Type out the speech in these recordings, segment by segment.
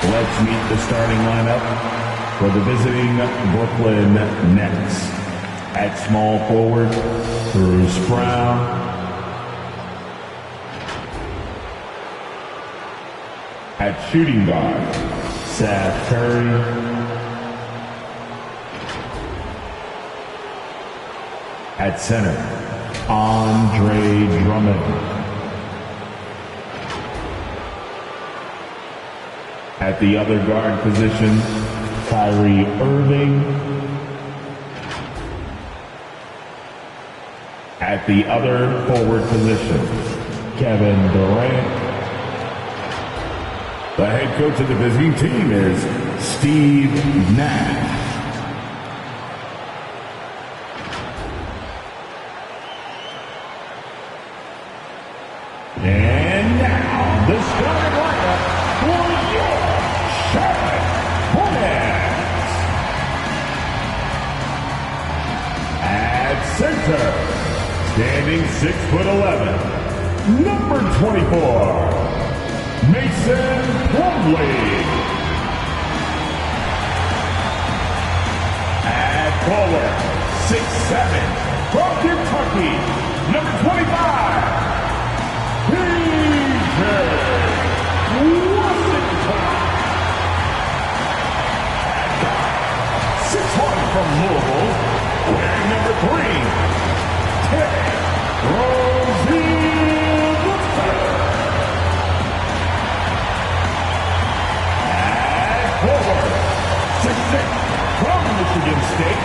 Let's meet the starting lineup for the visiting Brooklyn Nets. At small forward, Bruce Brown. At shooting guard, Seth Curry. At center, Andre Drummond. At the other guard position, Kyrie Irving. At the other forward position, Kevin Durant. The head coach of the visiting team is Steve Nash. And now, the starting lineup for your Charlotte Hornets. At center, standing 6'11", number 24, Mason Plumlee. At forward, 6'7", from Kentucky, number 25, from Louisville, wearing number 3, Terry Rozier. At forward, 6'6", from Michigan State,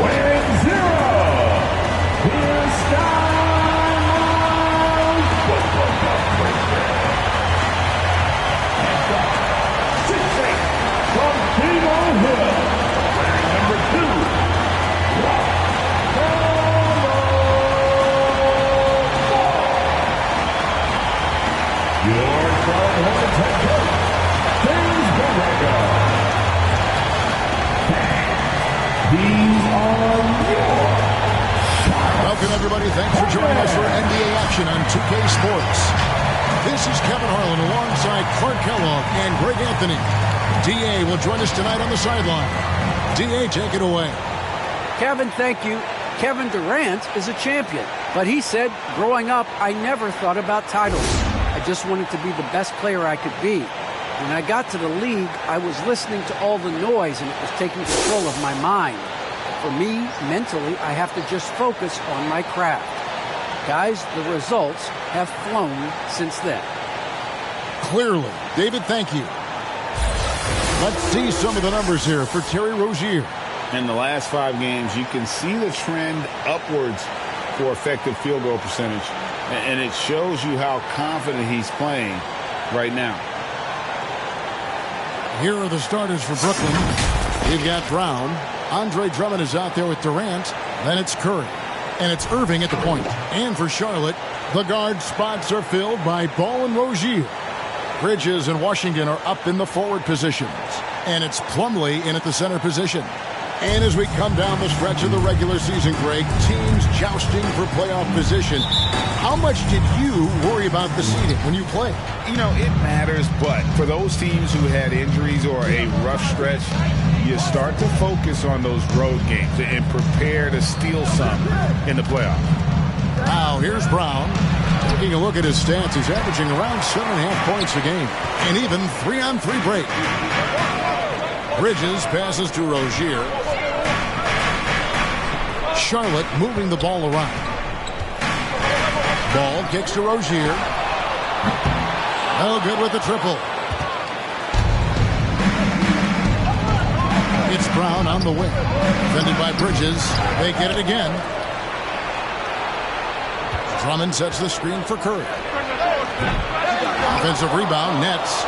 wearing 0, here's Styles. At guard, 6'8", from Kino Hill, number 2, your Charlotte Hornets head coach, James Borrego. These are your Charlotte. Welcome, everybody. Thanks for joining us for NBA action on 2K Sports. This is Kevin Harlan alongside Clark Kellogg and Greg Anthony. DA will join us tonight on the sideline. DA, take it away. Kevin, thank you. Kevin Durant is a champion, but he said, growing up, I never thought about titles. I just wanted to be the best player I could be. When I got to the league, I was listening to all the noise, and it was taking control of my mind. For me, mentally, I have to just focus on my craft. Guys, the results have flown since then. Clearly. David, thank you. Let's see some of the numbers here for Terry Rozier. In the last 5 games, you can see the trend upwards for effective field goal percentage. And it shows you how confident he's playing right now. Here are the starters for Brooklyn. You've got Brown. Andre Drummond is out there with Durant. Then it's Curry. And it's Irving at the point. And for Charlotte, the guard spots are filled by Ball and Rozier. Bridges and Washington are up in the forward positions. And it's Plumlee in at the center position. And as we come down the stretch of the regular season, Greg, teams jousting for playoff position. How much did you worry about the seeding when you played? You know, it matters, but for those teams who had injuries or a rough stretch, you start to focus on those road games and prepare to steal some in the playoffs. Now, here's Brown. Taking a look at his stats, he's averaging around 7.5 points a game. And even 3-on-3 break. Bridges passes to Rozier. Charlotte moving the ball around. Ball kicks to Rozier. No good with the triple. It's Brown on the wing. Defended by Bridges. They get it again. Drummond sets the screen for Curry. Offensive rebound, Nets.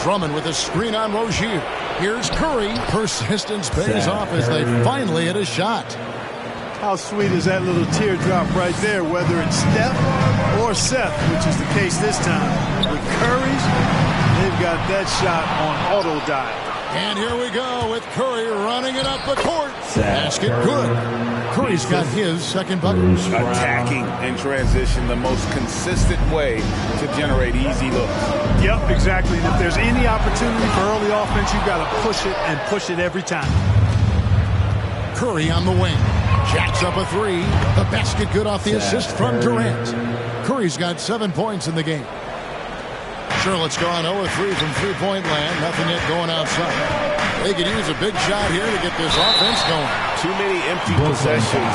Drummond with a screen on Rozier. Here's Curry. Persistence pays off as they finally hit a shot. How sweet is that little teardrop right there, whether it's Steph or Seth, which is the case this time. With Curry's, they've got that shot on auto dial. And here we go with Curry running it up the court. Basket good. Curry's got his second bucket. Attacking in transition, the most consistent way to generate easy looks. Yep, exactly. And if there's any opportunity for early offense, you've got to push it and push it every time. Curry on the wing. Jacks up a three. The basket good off the assist from Durant. Curry's got 7 points in the game. Charlotte's gone 0-3 from three-point land. Nothing yet going outside. They could use a big shot here to get this offense going. Too many empty possessions.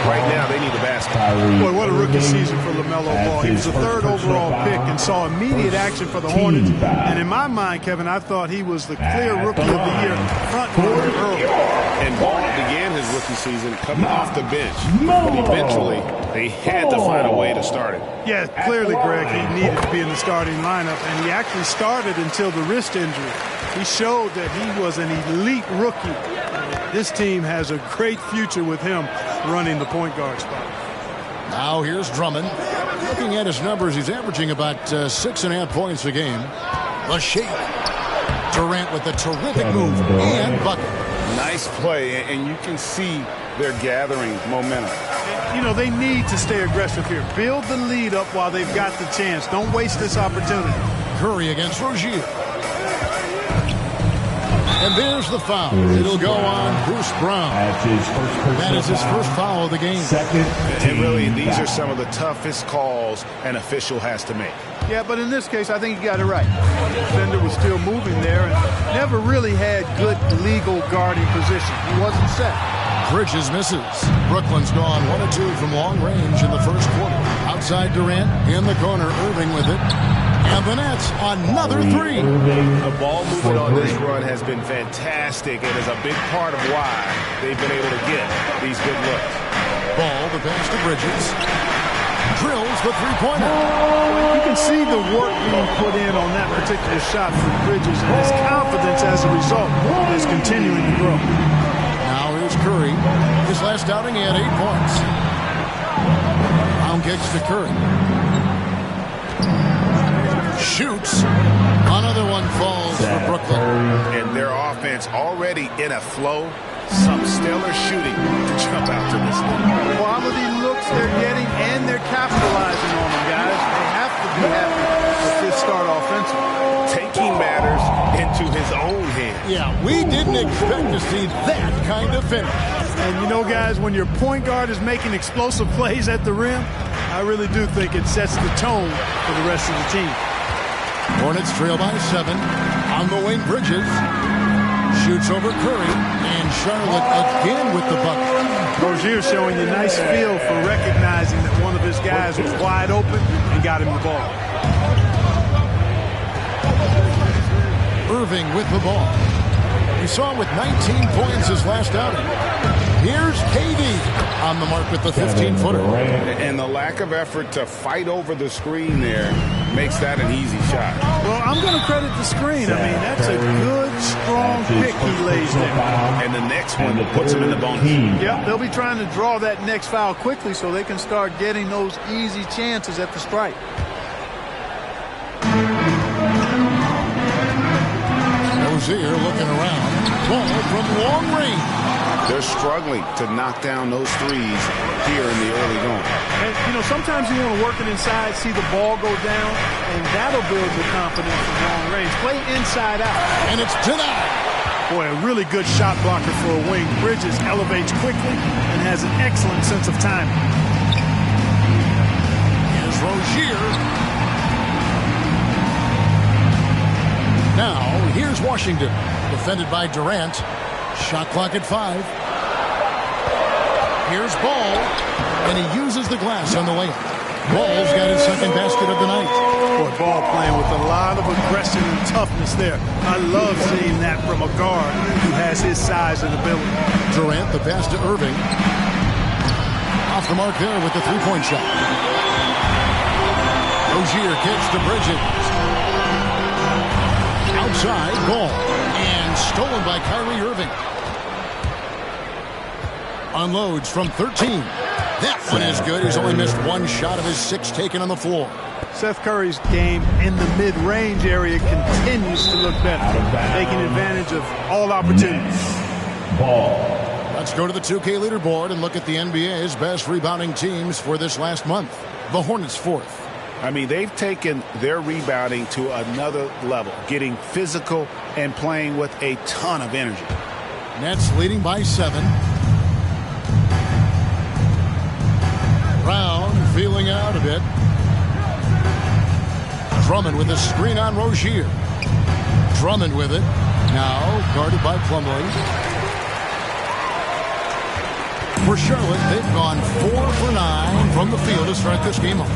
Right now, they need a basket. Boy, what a rookie season for LaMelo Ball. He was the third overall pick and saw immediate action for the Hornets. And in my mind, Kevin, I thought he was the clear rookie of the year front runner early. And Ball began his rookie season coming off the bench. But eventually, they had to find a way to start it. Yeah, clearly, Greg, he needed to be in the starting lineup. And he actually started until the wrist injury. He showed that he was an elite rookie. This team has a great future with him running the point guard spot. Now here's Drummond. Looking at his numbers, he's averaging about 6.5 points a game. The shake. Durant with a terrific move and bucket. Nice play, and you can see they're gathering momentum. You know, they need to stay aggressive here. Build the lead up while they've got the chance. Don't waste this opportunity. Curry against Rozier. And there's the foul. It'll go on Bruce Brown. That is his first foul of the game. And really, these are some of the toughest calls an official has to make. Yeah, but in this case, I think he got it right. The defender was still moving there and never really had good legal guarding position. He wasn't set. Bridges misses. Brooklyn's gone 1 of 2 from long range in the first quarter. Outside Durant, in the corner, Irving with it. And the Nets, another three. The ball movement on this run has been fantastic and is a big part of why they've been able to get these good looks. Ball, the pass to Bridges. Drills the three-pointer. You can see the work being put in on that particular shot from Bridges, and his confidence as a result is continuing to grow. Now here's Curry. His last outing, he had 8 points. Brown kicks to Curry. Shoots. Another one falls for Brooklyn. And their offense already in a flow. Some stellar shooting to jump out to this league. Quality looks they're getting, and they're capitalizing on them, guys. They have to be happy with this start offensively. Taking matters into his own hands. Yeah, we didn't expect to see that kind of finish. And you know, guys, when your point guard is making explosive plays at the rim, I really do think it sets the tone for the rest of the team. Hornets trail by 7. On the wing, Bridges. Shoots over Curry. And Charlotte again with the bucket. Rozier showing you nice feel for recognizing that one of his guys was wide open and got him the ball. Irving with the ball. We saw him with 19 points his last outing. Here's KD on the mark with the 15-footer. And the lack of effort to fight over the screen there makes that an easy shot. Well, I'm going to credit the screen. I mean, that's a good, strong pick he lays there. And the next one puts him in the bonus. Yep, they'll be trying to draw that next foul quickly so they can start getting those easy chances at the stripe. Rozier looking around. Ball from long range. They're struggling to knock down those threes here in the early going. And, you know, sometimes you want to work it inside, see the ball go down, and that'll build your confidence from long range. Play inside out. And it's denied. Boy, a really good shot blocker for a wing. Bridges elevates quickly and has an excellent sense of timing. Here's Rozier. Now, here's Washington. Defended by Durant. Shot clock at 5. Here's Ball. And he uses the glass on the layup. Ball's got his second basket of the night. Boy, Ball playing with a lot of aggression and toughness there. I love seeing that from a guard who has his size and ability. Durant, the pass to Irving. Off the mark there with the three-point shot. Rozier kicks to Bridges. Outside, Ball. And stolen by Kyrie Irving. Unloads from 13. That one is good. He's only missed one shot of his 6 taken on the floor. Seth Curry's game in the mid-range area continues to look better, taking advantage of all opportunities. Ball. Let's go to the 2K leaderboard and look at the NBA's best rebounding teams for this last month. The Hornets 4th. I mean, they've taken their rebounding to another level, getting physical and playing with a ton of energy. Nets leading by 7. Brown feeling out a bit. Drummond with a screen on Rozier. Drummond with it. Now guarded by Plumlee. For Charlotte, they've gone 4 for 9 from the field to start this game off.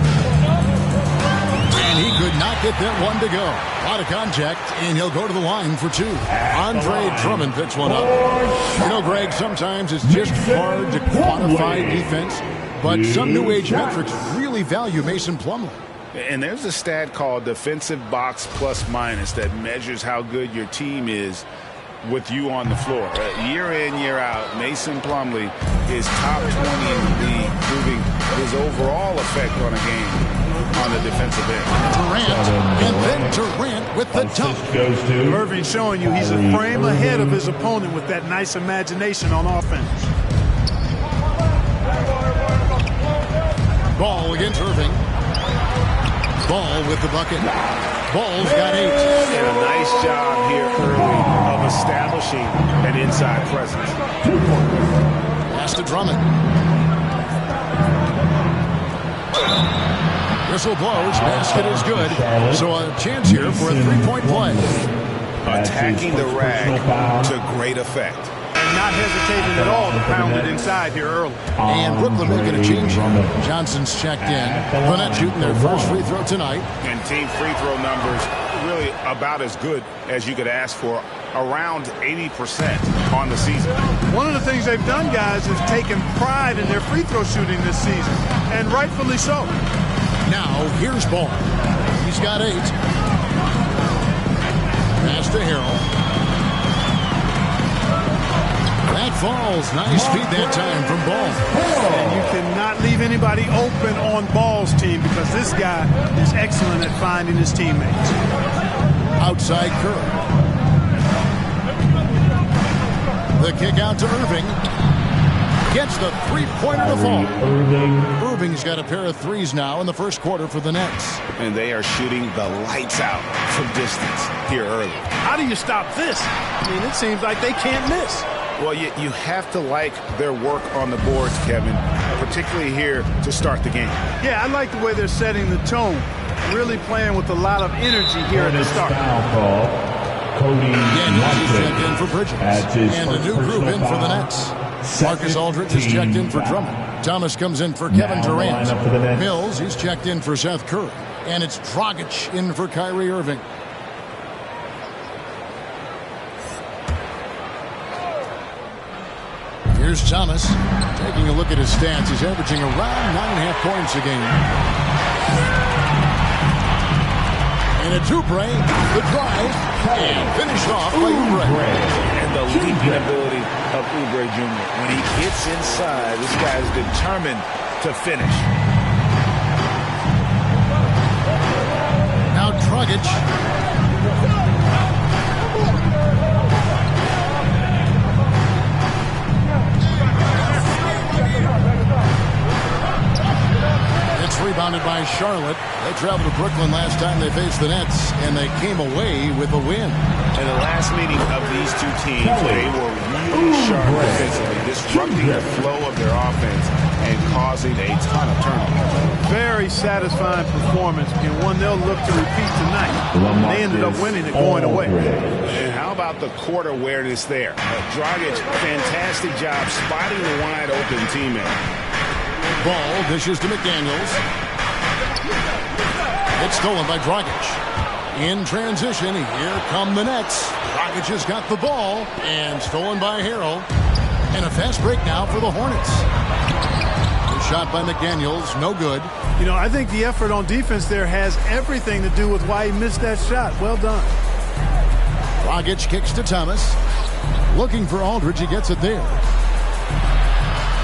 And he could not get that one to go. A lot of contact, and he'll go to the line for 2. Andre Drummond picks one up. You know, Greg, sometimes it's just hard to quantify defense, but some new age metrics really value Mason Plumlee. And there's a stat called defensive box plus minus that measures how good your team is with you on the floor. Year in, year out, Mason Plumlee is top 20 in the league, proving his overall effect on a game on the defensive end. Durant, and then Durant with the dunk. Goes to Irving showing you he's a frame ahead of his opponent with that nice imagination on offense. Ball against Irving. Ball with the bucket. Ball's got 8. And a nice job here early of establishing an inside presence. Pass to Drummond. Whistle blows. Basket is good. So a chance here for a 3-point play. Attacking the rag to great effect. And not hesitating at all to pound it inside here early. And Brooklyn making a change here. Johnson's checked in. The Nets shooting their first free throw tonight. And team free throw numbers really about as good as you could ask for, around 80% on the season. One of the things they've done, guys, is taken pride in their free throw shooting this season, and rightfully so. Now here's Ball. He's got 8. Pass to Harrell. That falls. Nice feed that time from Ball. And you cannot leave anybody open on Ball's team because this guy is excellent at finding his teammates. Outside Curry. The kick out to Irving. Gets the three-pointer to fall. Irving's got a pair of threes now in the first quarter for the Nets. And they are shooting the lights out from distance here early. How do you stop this? I mean, it seems like they can't miss. Well, you have to like their work on the boards, Kevin, particularly here to start the game. Yeah, I like the way they're setting the tone. Really playing with a lot of energy here at the start. Daniels is checked in for Bridges. And a new group in for the Nets. Marcus Aldridge is checked in for Drummond. Thomas comes in for Kevin Durant. Mills, he's checked in for Seth Curry. And it's Dragic in for Kyrie Irving. Here's Thomas. Taking a look at his stats, he's averaging around 9.5 points a game. And a Oubre, the drive, and finished off by Oubre. And the leaping ability of Oubre Jr. When he gets inside, this guy is determined to finish. Now Dragic. Rebounded by Charlotte. They traveled to Brooklyn last time they faced the Nets, and they came away with a win. In the last meeting of these two teams, they were really sharp defensively, disrupting the flow of their offense and causing a ton of turnovers. Very satisfying performance, and one they'll look to repeat tonight. They ended up winning it going away. And how about the court awareness there? Dragic, fantastic job spotting the wide open teammate. Ball dishes to McDaniels. It's stolen by Dragic. In transition, here come the Nets. Dragic has got the ball and stolen by Harrell. And a fast break now for the Hornets. The shot by McDaniels, no good. You know, I think the effort on defense there has everything to do with why he missed that shot. Well done. Dragic kicks to Thomas. Looking for Aldridge, he gets it there.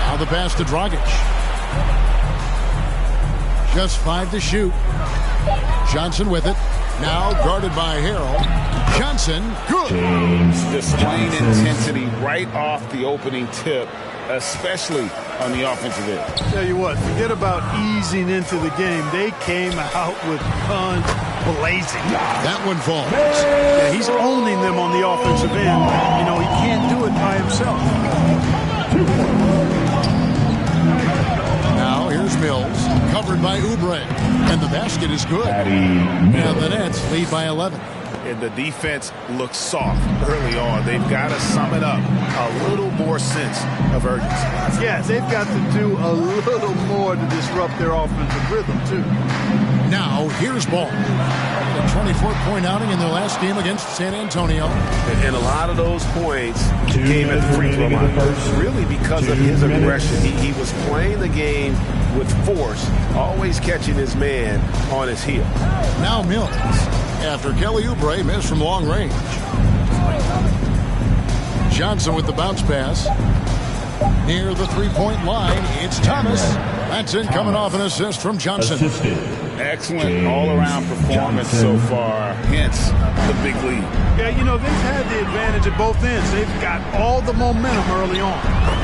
Now the pass to Dragic. Just 5 to shoot. Johnson with it. Now guarded by Harrell. Johnson, good. Displaying intensity right off the opening tip, especially on the offensive end. Tell you what, forget about easing into the game. They came out with guns blazing. That one falls. Yeah, he's owning them on the offensive end. You know, he can't do it by himself. Now here's Mills, covered by Oubre, and the basket is good. And the Nets lead by 11. And the defense looks soft early on. They've got to sum it up. A little more sense of urgency. Yeah, they've got to do a little more to disrupt their offensive rhythm, too. Now, here's Ball. A 24-point outing in their last game against San Antonio. And a lot of those points came at the free throw line. Really because of his aggression. He was playing the game with force, always catching his man on his heel. Now Mills, after Kelly Oubre missed from long range. Johnson with the bounce pass. Near the three-point line, it's Thomas. That's in, coming off an assist from Johnson. Excellent all-around performance so far, hence the big lead. Yeah, you know, they've had the advantage at both ends. They've got all the momentum early on.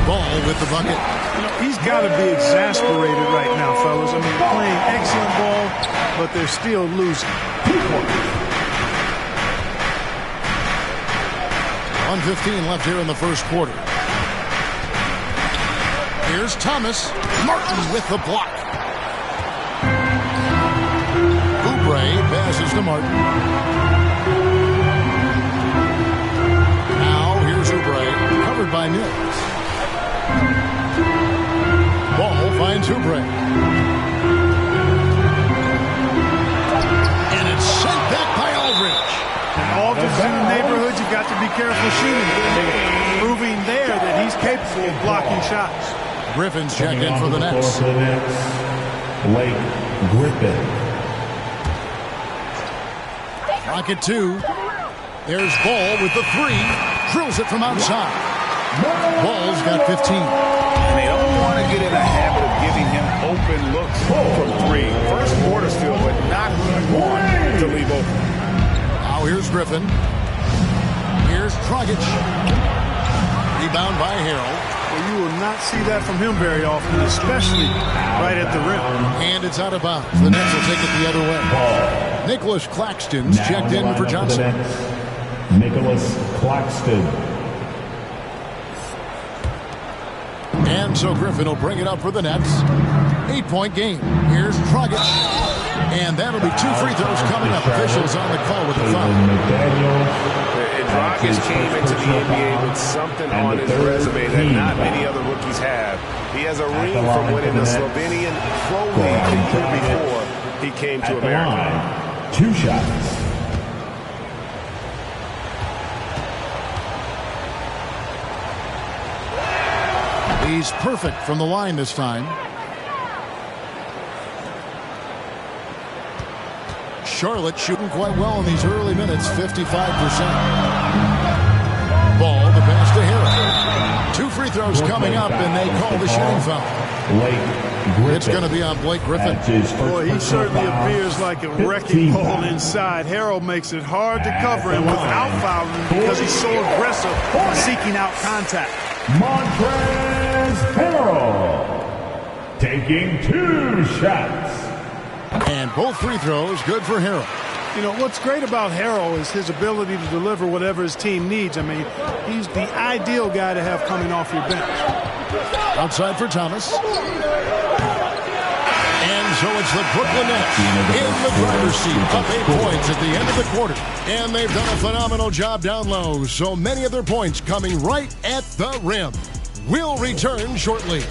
Ball with the bucket. You know, he's got to be exasperated right now, fellas. I mean, playing excellent ball, but they're still losing. 1:15 left here in the first quarter. Here's Thomas. Martin with the block. Oubre passes to Martin. Now here's Oubre, covered by Mills. Ball finds Oubre. And it's sent back by Aldridge. All this in the neighborhood, you've got to be careful shooting. Proving there that he's capable of blocking shots. Griffin's checked in for the Nets. Blake Griffin. Clock at 2. There's Ball with the 3. Drills it from outside. Ball's got 15. And they don't want to get in the habit of giving him open looks from 3. First quarter still, but not one to leave open. Now here's Griffin. Here's Dragic. Rebound by Harrell. Well, you will not see that from him very often, especially right at the rim. And it's out of bounds. The Nets will take it the other way. Nicholas Claxton's checked in for Johnson. Nicholas Claxton. And so Griffin will bring it up for the Nets. 8-point game. Here's Dragic. And that'll be 2 free throws coming up. Officials on the call with the foul. Dragic came into the NBA with something on his resume that not many other rookies have. He has a ring from winning the Slovenian Pro League the year before he came to America. 2 shots. He's perfect from the line this time. Charlotte shooting quite well in these early minutes, 55%. Ball, the pass to Harrell. 2 free throws coming up, and they call the shooting foul. It's going to be on Blake Griffin. Boy, he certainly appears like a wrecking ball inside. Harrell makes it hard to cover him without fouling him because he's so aggressive seeking out contact. Montrezl Harrell taking 2 shots. And both free throws good for Harrell. You know, what's great about Harrell is his ability to deliver whatever his team needs. I mean, he's the ideal guy to have coming off your bench. Outside for Thomas. And so it's the Brooklyn Nets in the driver's seat, up 8 points at the end of the quarter. And they've done a phenomenal job down low, so many of their points coming right at the rim. We'll return shortly.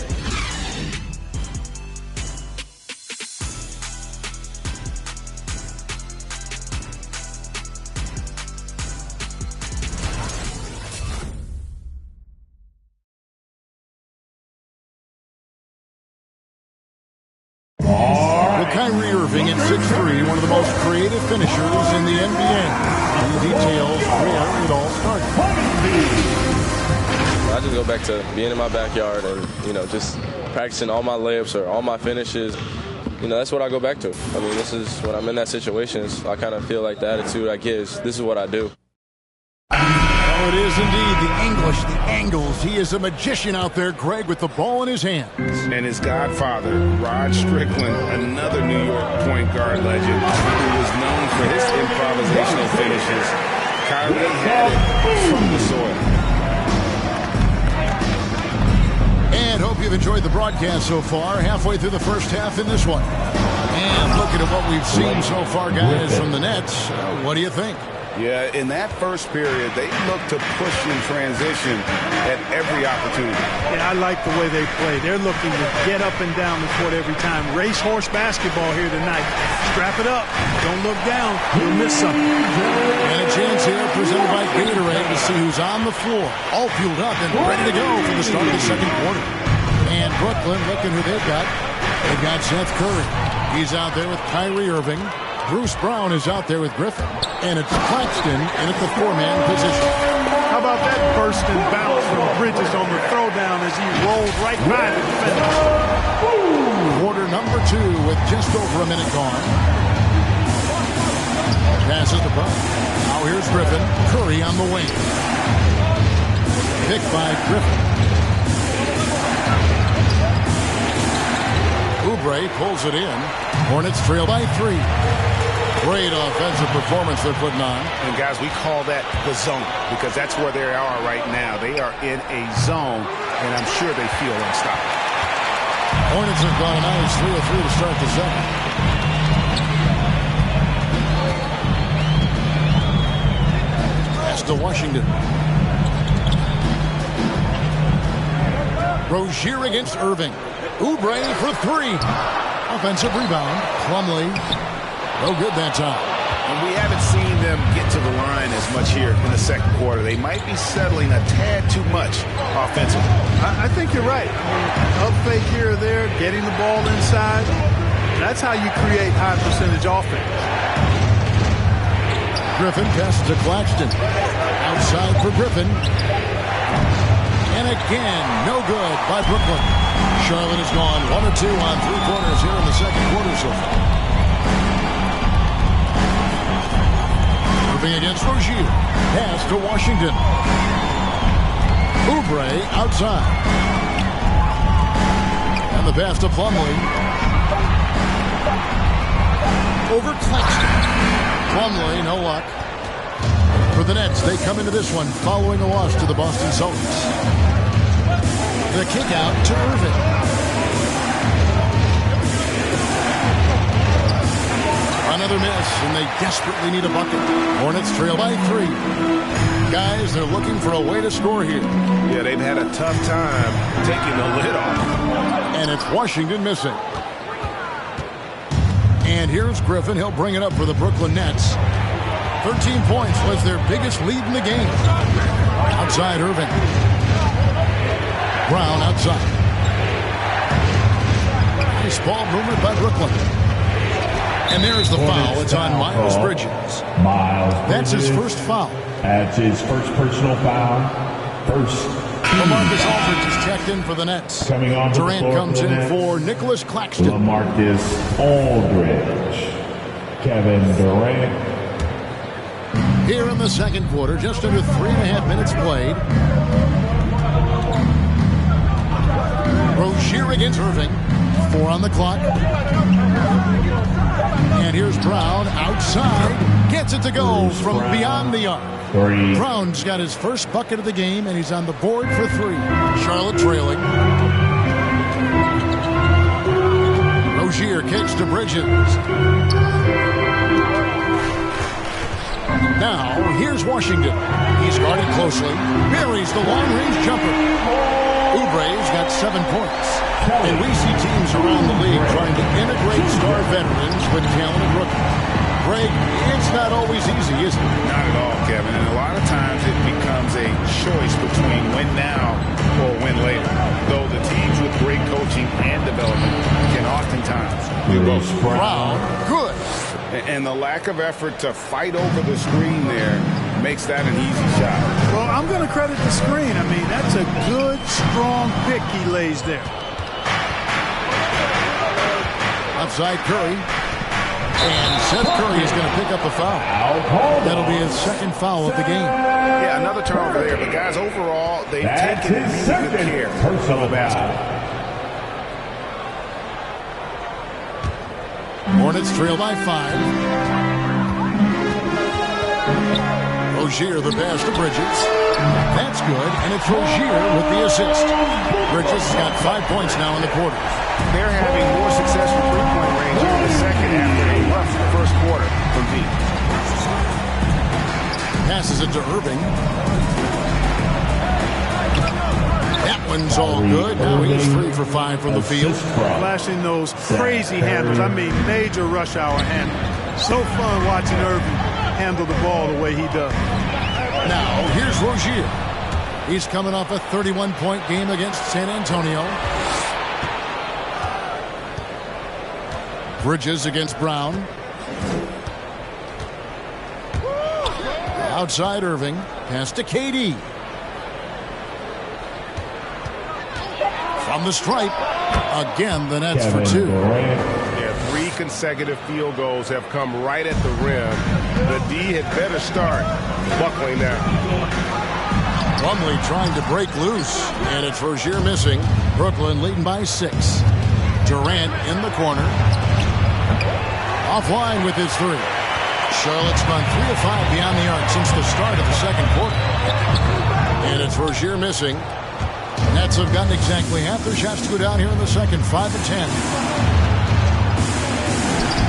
Kyrie Irving at 6'3", one of the most creative finishers in the NBA. He details where it all started. I just go back to being in my backyard and, just practicing all my layups or all my finishes. that's what I go back to. I mean, this is when I'm in that situation, I kind of feel like the attitude I get is this is what I do. Oh, it is indeed the English, the angles. He is a magician out there, Greg, with the ball in his hands. And his godfather, Rod Strickland, another New York point guard legend who was known for his improvisational finishes. Kyrie had it from the soil. And hope you've enjoyed the broadcast so far. Halfway through the first half in this one. And looking at what we've seen so far, guys, from the Nets, what do you think? Yeah, in that first period, they looked to push in transition at every opportunity. Yeah, I like the way they play. They're looking to get up and down the court every time. Racehorse basketball here tonight. Strap it up. Don't look down. You'll miss something. And a chance here presented by Gatorade to see who's on the floor. All fueled up and ready to go for the start of the second quarter. And Brooklyn, looking who they've got. They've got Seth Curry. He's out there with Kyrie Irving. Bruce Brown is out there with Griffin. And it's Claxton in at the four-man position. How about that burst and bounce from Bridges on the throwdown as he rolled right by the defender? Quarter number 2 with just over a minute gone. Passes to Brown. Now here's Griffin. Curry on the wing. Picked by Griffin. Oubre pulls it in. Hornets trail by 3. Great offensive performance they're putting on. And, guys, we call that the zone because that's where they are right now. They are in a zone, and I'm sure they feel unstoppable. Hornets have gone a nice 3 of 3 to start the second. Pass to Washington. Rozier against Irving. Oubre for 3. Offensive rebound. Plumlee. No good that time. And we haven't seen them get to the line as much here in the second quarter. They might be settling a tad too much offensively. I think you're right. I mean, up fake here or there, getting the ball inside. That's how you create high percentage offense. Griffin passes to Claxton. Outside for Griffin. And again, no good by Brooklyn. Charlotte has gone 1 of 2 on 3 quarters here in the second quarter so far. Against Rozier. Pass to Washington. Oubre outside. And the pass to Plumlee. Over Claxton. Plumlee, no luck. For the Nets, they come into this one following a loss to the Boston Celtics. The kick out to Irving. Another miss, and they desperately need a bucket. Hornets trail by 3. Guys, they're looking for a way to score here. Yeah, they've had a tough time taking the lid off. And it's Washington missing. And here's Griffin. He'll bring it up for the Brooklyn Nets. 13 points was their biggest lead in the game. Outside Irving. Brown outside. Nice ball movement by Brooklyn. And there's the foul. It's on Miles Bridges. That's his first foul. That's his first personal foul. First. LaMarcus Aldridge is checked in for the Nets. Coming on Durant comes in for Nicholas Claxton. LaMarcus Aldridge. Kevin Durant. Here in the second quarter, just under 3.5 minutes played. Rozier against Irving. 4 on the clock. And here's Brown outside. Gets it to go from beyond the arc. 3. Brown's got his first bucket of the game, and he's on the board for 3. Charlotte trailing. Rozier kicks to Bridges. Now, here's Washington. He's guarded closely. Buries the long-range jumper. Oubre's got 7 points. And we see teams around the league trying to integrate star veterans with talented rookies. Greg, it's not always easy, is it? Not at all, Kevin. And a lot of times it becomes a choice between win now or win later. Though the teams with great coaching and development can oftentimes do both. Brown, good. And the lack of effort to fight over the screen there makes that an easy shot. Well, I'm going to credit the screen. I mean, that's a good, strong pick he lays there. Outside Curry. And Seth Curry is going to pick up a foul. That'll be his second foul of the game. Yeah, another turnover there. But, guys, overall, they've taken really good care of the basketball. Hornets trail by 5. Rozier the pass to Bridges. That's good, and it's Rozier with the assist. Bridges has got 5 points now in the quarter. They're having more success from three-point range in the second after they left the first quarter from deep. Passes it to Irving. That one's all good. Now he's 3 for 5 from the field. Flashing those crazy handles. I mean, major rush hour handles. So fun watching Irving handle the ball the way he does. Now, here's Rozier. He's coming off a 31-point game against San Antonio. Bridges against Brown. Outside Irving. Pass to KD. From the stripe. Again, the Nets for 2. Yeah, 3 consecutive field goals have come right at the rim. The D had better start buckling now. Plumlee trying to break loose, and it's Rozier missing. Brooklyn leading by 6. Durant in the corner. Offline with his 3. Charlotte's gone 3 of 5 beyond the arc since the start of the second quarter. And it's Rozier missing. Nets have gotten exactly half their shots to go down here in the second, 5 of 10.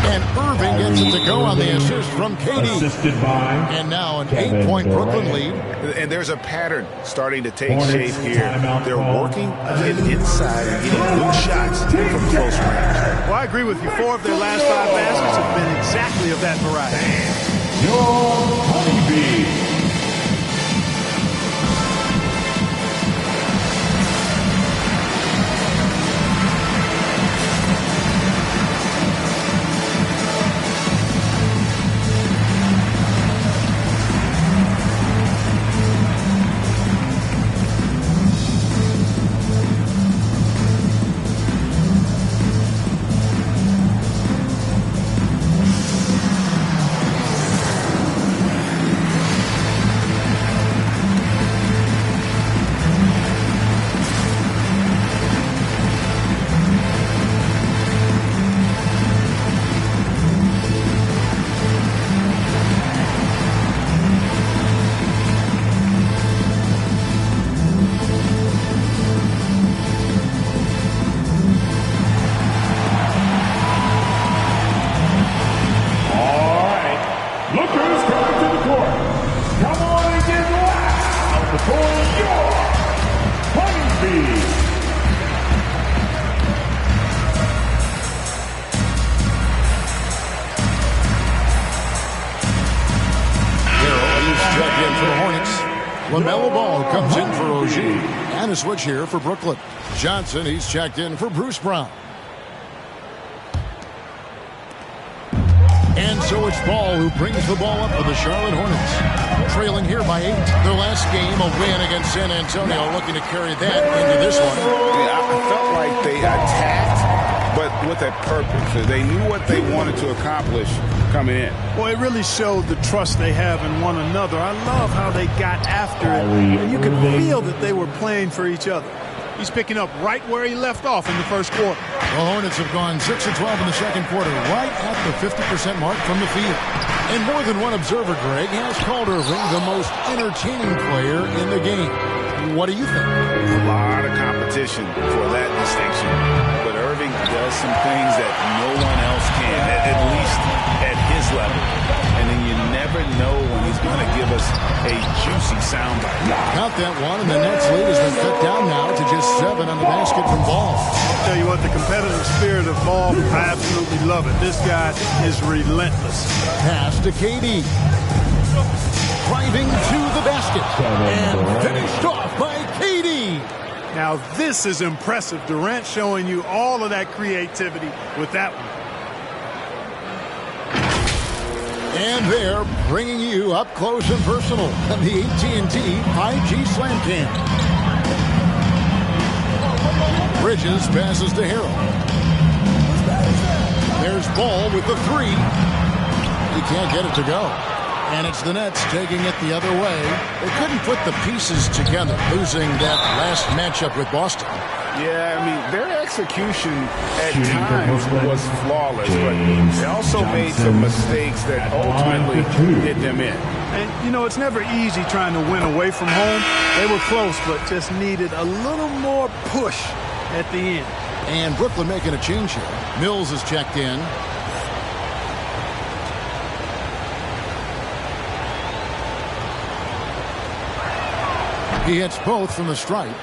And Irving gets it to go on the assist from KD. And now an 8-point Brooklyn lead. And there's a pattern starting to take shape here. They're working inside and getting good shots from close range. Well, I agree with you. 4 of their last 5 baskets have been exactly of that variety. Your Honeybee. LaMelo Ball comes in for Rozier. And a switch here for Brooklyn. Johnson, he's checked in for Bruce Brown. And so it's Ball who brings the ball up for the Charlotte Hornets. Trailing here by 8. Their last game, a win against San Antonio, looking to carry that into this one. Yeah, I felt like they attacked, but with a purpose. They knew what they wanted to accomplish coming in. Well, it really showed the trust they have in one another. I love how they got after it. And you could feel that they were playing for each other. He's picking up right where he left off in the first quarter. The Hornets have gone 6 of 12 in the second quarter, right at the 50% mark from the field. And more than one observer, Greg, has called Irving the most entertaining player in the game. What do you think? A lot of competition for that distinction. But Irving does some things that no one else can, at least at his level. And then you never know when he's going to give us a juicy soundbite. Count that one, and the Nets lead has been cut down now to just 7 on the basket from Ball. I'll tell you what, the competitive spirit of Ball, I absolutely love it. This guy is relentless. Pass to KD. Driving to the basket. And finished off by KD. Now this is impressive. Durant showing you all of that creativity with that one. And they're bringing you up close and personal on the AT&T 5G Slam Cam. Bridges passes to Harrell. There's Ball with the three. He can't get it to go. And it's the Nets taking it the other way. They couldn't put the pieces together, losing that last matchup with Boston. Yeah, I mean, their execution at times was flawless, but they also made some mistakes that ultimately did them in. And, you know, it's never easy trying to win away from home. They were close, but just needed a little more push at the end. And Brooklyn making a change here. Mills is checked in. He hits both from the stripe.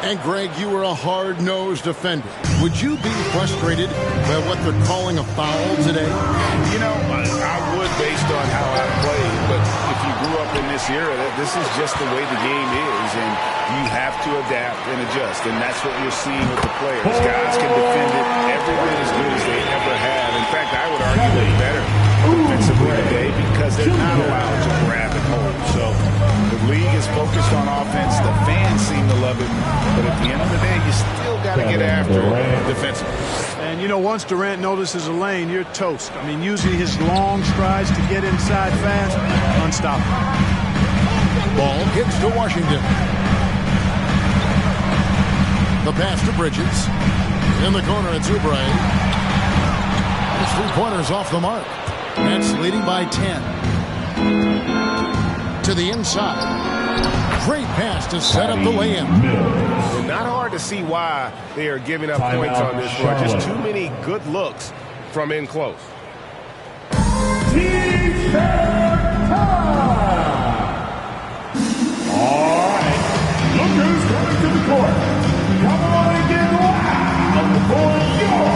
And, Greg, you were a hard-nosed defender. Would you be frustrated by what they're calling a foul today? You know, I would based on how I played, but if you grew up in this era, this is just the way the game is, and you have to adapt and adjust, and that's what you're seeing with the players. Guys can defend it every bit as good as they ever have. In fact, I would argue they're better defensively today because they're not allowed to grab and hold. So the league is focused on offense. The fans seem to love it. But at the end of the day, you still got to get after it defensively. And, you know, once Durant notices a lane, you're toast. I mean, using his long strides to get inside fast, unstoppable. Ball gets to Washington. The pass to Bridges. In the corner, it's Oubre. His three-pointers off the mark. Nets leading by 10. To the inside. Great pass to set up the lay-in. Not hard to see why they are giving up points on this run. Just too many good looks from in close. T-shirt time! All right, look who's coming to the court. Come on and get loud for your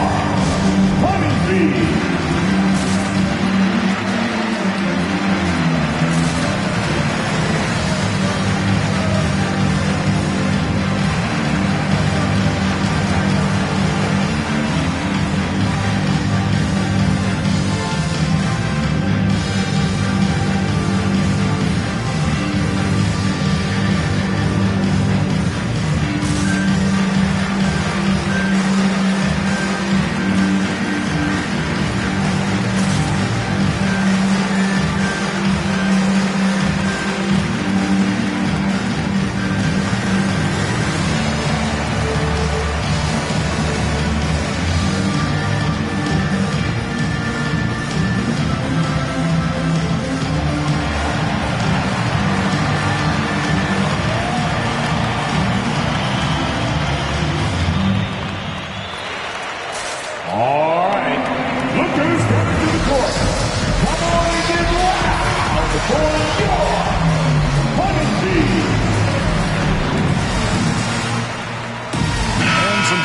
Honeybee.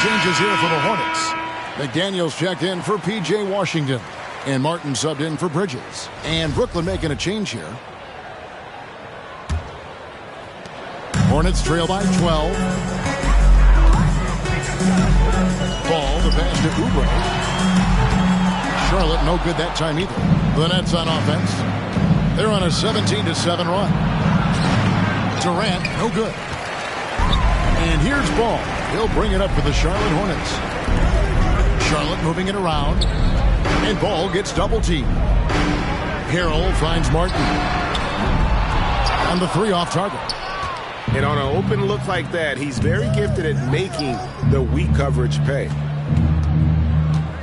Changes here for the Hornets. McDaniels checked in for P.J. Washington. And Martin subbed in for Bridges. And Brooklyn making a change here. Hornets trail by 12. Ball, the pass to Oubre. Charlotte no good that time either. The Nets on offense. They're on a 17-7 run. Durant, no good. And here's Ball. He'll bring it up for the Charlotte Hornets. Charlotte moving it around. And Ball gets double teamed. Harrell finds Martin. And the three off target. And on an open look like that, he's very gifted at making the weak coverage pay.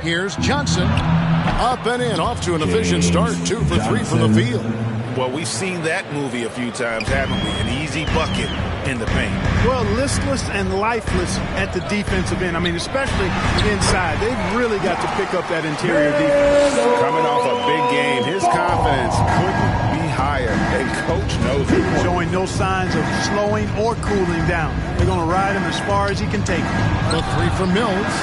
Here's Johnson. Up and in, off to an efficient start. 2 for 3 from the field. Well, we've seen that movie a few times, haven't we? An easy bucket in the paint. Well, listless and lifeless at the defensive end. I mean, especially inside. They've really got to pick up that interior defense. Coming off a big game, his confidence couldn't be higher, and Coach knows it. Showing no signs of slowing or cooling down. They're going to ride him as far as he can take him. The three from Mills.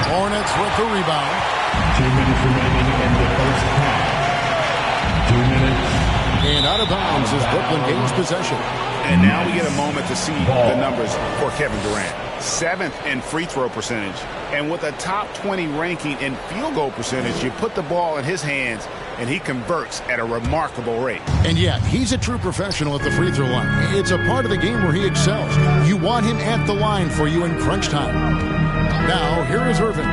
Hornets with the rebound. 2 minutes remaining in the first half. 2 minutes. And out of bounds as Brooklyn gains possession. And now we get a moment to see the numbers for Kevin Durant. 7th in free throw percentage. And with a top 20 ranking in field goal percentage, you put the ball in his hands and he converts at a remarkable rate. And yeah, he's a true professional at the free throw line. It's a part of the game where he excels. You want him at the line for you in crunch time. Now, here is Irving.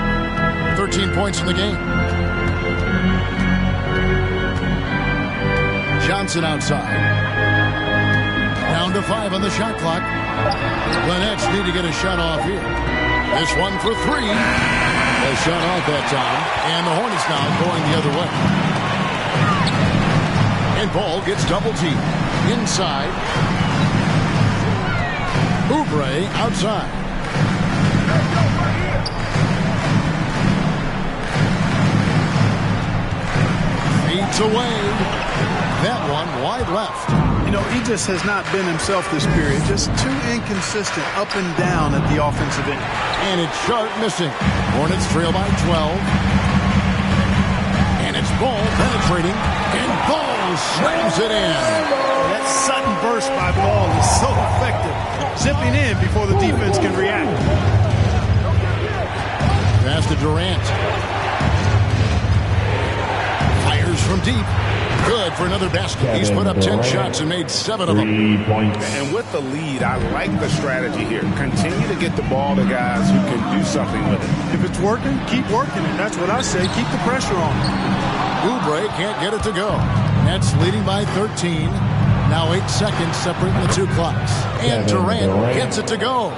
13 points in the game. Johnson outside. Down to 5 on the shot clock. The Nets need to get a shot off here. This one for 3. A shot off that time. And the Hornets now going the other way. And Ball gets double teamed. Inside. Oubre outside. Feeds away. That one wide left. You know, he just has not been himself this period. Just too inconsistent up and down at the offensive end. And it's Sharp missing. Hornets trail by 12. And it's Ball penetrating. And Ball slams it in. That sudden burst by Ball is so effective. Zipping in before the defense can react. Pass to Durant. Fires from deep. Good for another basket. He's put up 10 shots and made 7 of them. 3 points. And with the lead, I like the strategy here. Continue to get the ball to guys who can do something with it. If it's working, keep working it. That's what I say. Keep the pressure on. Oubre can't get it to go. Nets leading by 13. Now 8 seconds separating the 2 clocks. And Durant gets it to go.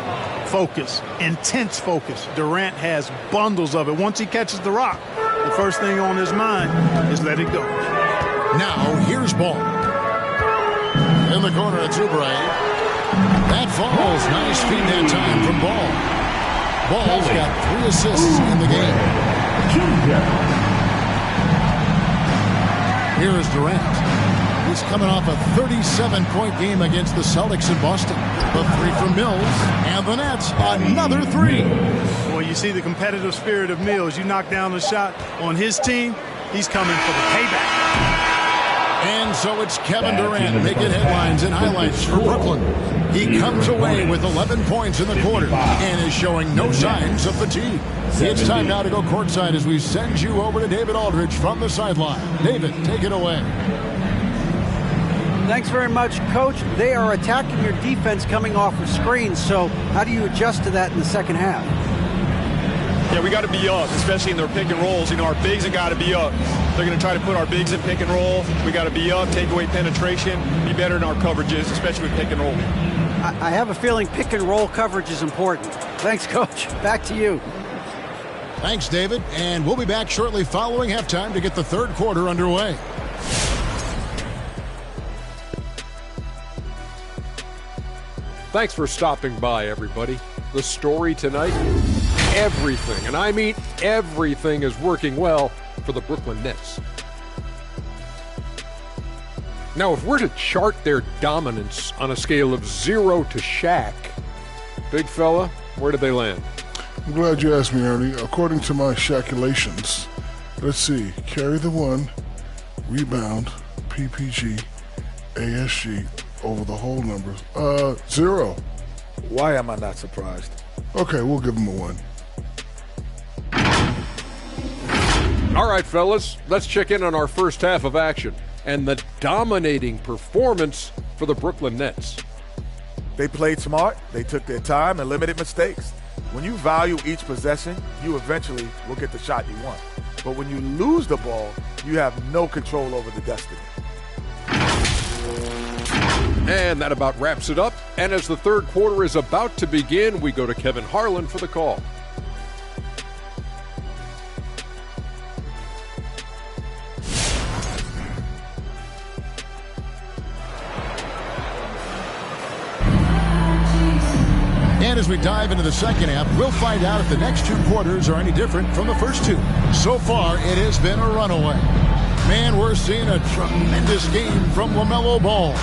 Focus. Intense focus. Durant has bundles of it. Once he catches the rock, the first thing on his mind is let it go. Now, here's Ball. In the corner, it's Oubre. That falls. Nice feed that time from Ball. Ball's got 3 assists in the game. Here is Durant. He's coming off a 37-point game against the Celtics in Boston. The 3 from Mills. And the Nets, another 3. Well, you see the competitive spirit of Mills. You knock down a shot on his team, he's coming for the payback. And so it's Kevin Durant making headlines and highlights for Brooklyn. He comes away with 11 points in the quarter and is showing no signs of fatigue. It's time now to go courtside as we send you over to David Aldridge from the sideline. David, take it away. Thanks very much, Coach. They are attacking your defense coming off of screens, so how do you adjust to that in the second half? Yeah, we got to be up, especially in their pick and rolls. You know, our bigs have got to be up. They're going to try to put our bigs in pick and roll. We got to be up, take away penetration, be better in our coverages, especially with pick and roll. I have a feeling pick and roll coverage is important. Thanks, Coach. Back to you. Thanks, David. And we'll be back shortly following halftime to get the third quarter underway. Thanks for stopping by, everybody. The story tonight, everything, and I mean everything, is working well for the Brooklyn Nets. Now, if we're to chart their dominance on a scale of 0 to Shaq, big fella, where did they land? I'm glad you asked me, Ernie. According to my Shaqulations, let's see, carry the 1, rebound, PPG, ASG, over the whole numbers. 0. Why am I not surprised? Okay, we'll give him a 1. All right, fellas, let's check in on our first half of action and the dominating performance for the Brooklyn Nets. They played smart, they took their time and limited mistakes. When you value each possession, you eventually will get the shot you want. But when you lose the ball, you have no control over the destiny. And that about wraps it up. And as the third quarter is about to begin, we go to Kevin Harlan for the call. And as we dive into the second half, we'll find out if the next 2 quarters are any different from the first 2. So far, it has been a runaway. Man, we're seeing a tremendous game from LaMelo Ball.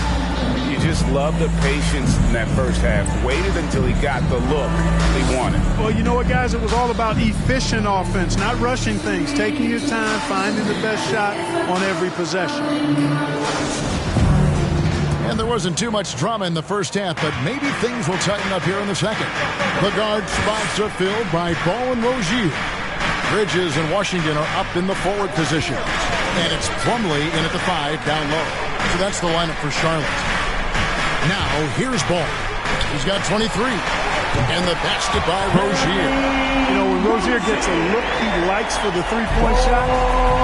You just love the patience in that first half. Waited until he got the look he wanted. Well, you know what, guys? It was all about efficient offense, not rushing things, taking your time, finding the best shot on every possession. And there wasn't too much drama in the first half, but maybe things will tighten up here in the second. The guard spots are filled by Ball and Rozier. Bridges and Washington are up in the forward position. And it's Plumlee in at the 5 down low. So that's the lineup for Charlotte. Now, here's Ball. He's got 23. And the basket by Rozier. You know, when Rozier gets a look he likes for the three-point shot,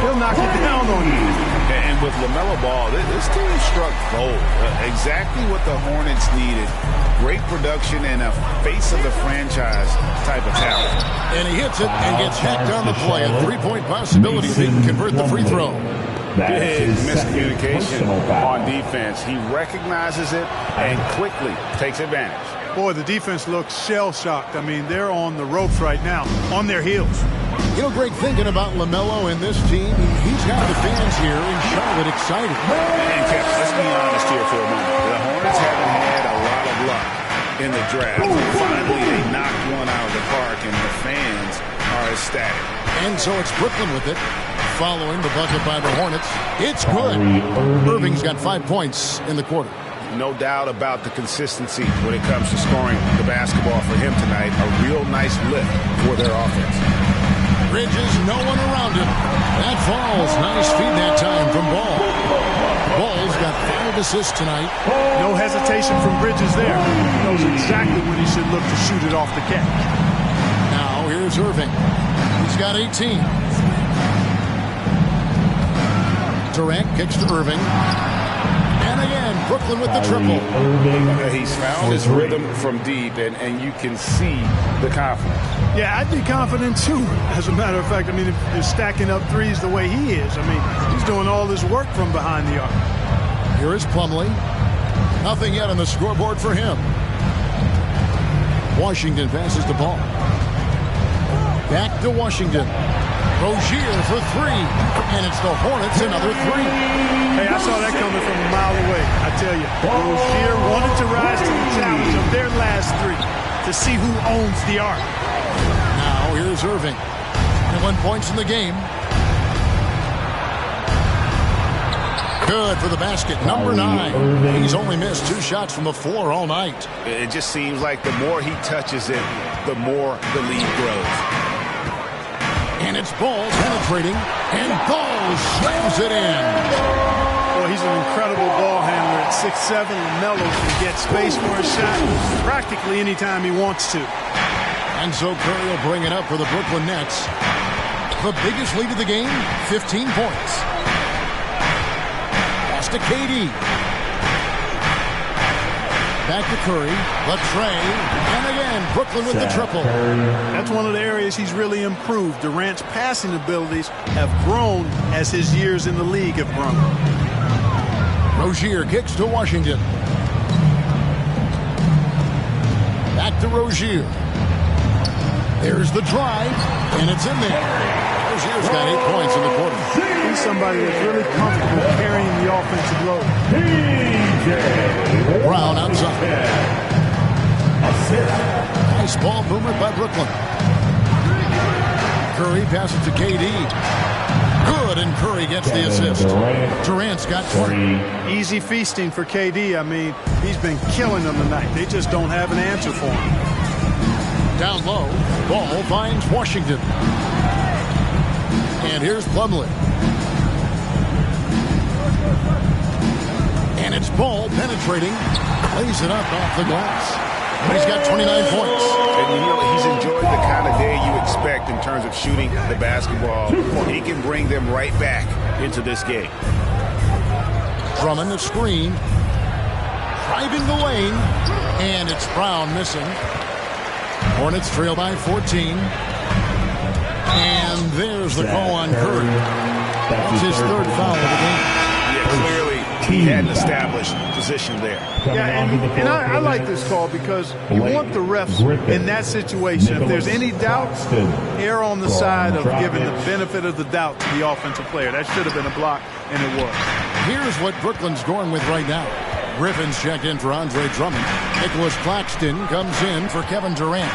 he'll knock it down on you. And with LaMelo Ball, this team struck gold. Exactly what the Hornets needed. Great production and a face of the franchise type of talent. And he hits it and gets hacked on the play. A three-point possibility if he can convert the free throw. Big miscommunication on defense. He recognizes it and quickly takes advantage. Boy, the defense looks shell-shocked. I mean, they're on the ropes right now, on their heels. You know, Greg, thinking about LaMelo and this team, he's got the fans here in Charlotte excited. And, Kev, let's be honest here for a moment. The Hornets haven't had a lot of luck in the draft. Finally, they knocked one out of the park, and the fans are ecstatic. And so it's Brooklyn with it. Following the bucket by the Hornets. It's good. Irving's got 5 points in the quarter. No doubt about the consistency when it comes to scoring the basketball for him tonight. A real nice lift for their offense. Bridges, no one around him. That falls. Nice feed that time from Ball. Ball's got 5 assists tonight. No hesitation from Bridges there. He knows exactly when he should look to shoot it off the catch. Now here's Irving. He's got 18. Durant kicks to Irving. And again, Brooklyn with the triple. He's found his rhythm from deep, and you can see the confidence. Yeah, I'd be confident too. As a matter of fact, I mean, if you're stacking up threes the way he is, I mean, he's doing all his work from behind the arc. Here is Plumlee. Nothing yet on the scoreboard for him. Washington passes the ball. Back to Washington. Rozier for 3. And it's the Hornets, another 3. Hey, I saw that coming from a mile away. I tell you, Rozier wanted to rise to the challenge of their last 3 to see who owns the arc. Now here's Irving. 21 points in the game. Good for the basket. Number 9. He's only missed 2 shots from the floor all night. It just seems like the more he touches it, the more the lead grows. And it's Ball penetrating, and Ball slams it in. Well, he's an incredible ball handler at 6'7". LaMelo can get space for a shot practically anytime he wants to. And so Curry will bring it up for the Brooklyn Nets. The biggest lead of the game, 15 points. Pass to KD. Back to Curry, the tray, and again, Brooklyn with the triple. That's one of the areas he's really improved. Durant's passing abilities have grown as his years in the league have grown. Rozier kicks to Washington. Back to Rozier. There's the drive, and it's in there. Rozier's got 8 points in the quarter. He's somebody that's really comfortable carrying the offensive load. Brown outside. Nice ball movement by Brooklyn. Curry passes to KD. Good, and Curry gets the assist. Durant's got 20. Easy feasting for KD. I mean, he's been killing them tonight. They just don't have an answer for him. Down low, Ball finds Washington. And here's Plumlee. And it's Ball penetrating. Lays it up off the glass. And he's got 29 points. And you know, he's enjoyed the kind of day you expect in terms of shooting the basketball. He can bring them right back into this game. Drummond the screen. Driving the lane. And it's Brown missing. Hornets trail by 14. And there's the call on Curry. That's his 3rd foul of the game. Yeah, clearly he had an established position there. Yeah, and I like this call because you want the refs in that situation. If there's any doubt, err on the side of giving the benefit of the doubt to the offensive player. That should have been a block, and it was. Here's what Brooklyn's going with right now. Griffin's checked in for Andre Drummond. Nicholas Claxton comes in for Kevin Durant.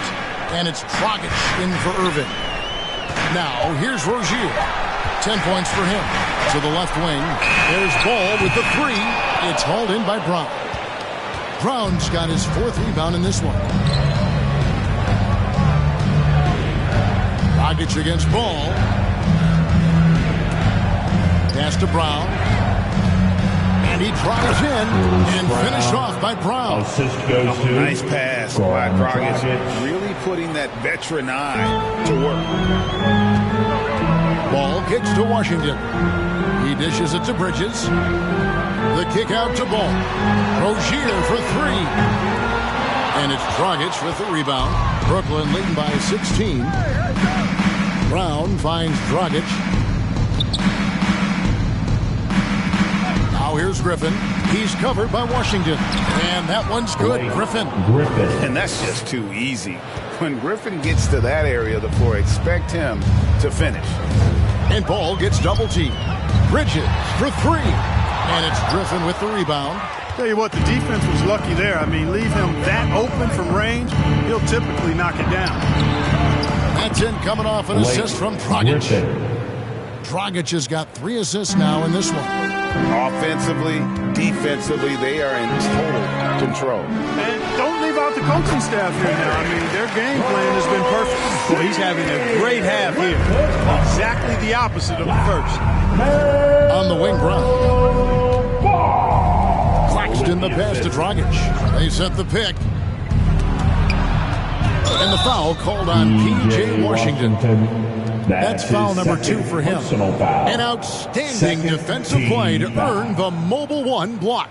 And it's Dragic in for Irving. Now, here's Rozier. 10 points for him. To the left wing. There's Ball with the 3. It's hauled in by Brown. Brown's got his 4th rebound in this one. Dragic against Ball. Pass to Brown. And he drives in and finished off by Brown. Assist goes to nice pass by Dragic. Really putting that veteran eye to work. Ball kicks to Washington. He dishes it to Bridges. The kick out to Ball. Rozier for three. And it's Dragic with the rebound. Brooklyn leading by 16. Brown finds Dragic. Now here's Griffin. He's covered by Washington. And that one's good. Griffin. And that's just too easy. When Griffin gets to that area of the floor, expect him to finish. And Ball gets double teamed. Bridges for three. And it's Griffin with the rebound. Tell you what, the defense was lucky there. I mean, leave him that open from range, he'll typically knock it down. That's in coming off an assist from Dragic. Dragic has got 3 assists now in this one. Offensively, defensively, they are in total control. And don't leave out the coaching staff here now. I mean, their game plan has been perfect. Well, he's having a great half here. Exactly the opposite of the first. On the wing run. Claxton the pass to Dragic. They set the pick. And the foul called on P.J. Washington. That's foul number 2 for him. An outstanding defensive play to earn the mobile 1 block.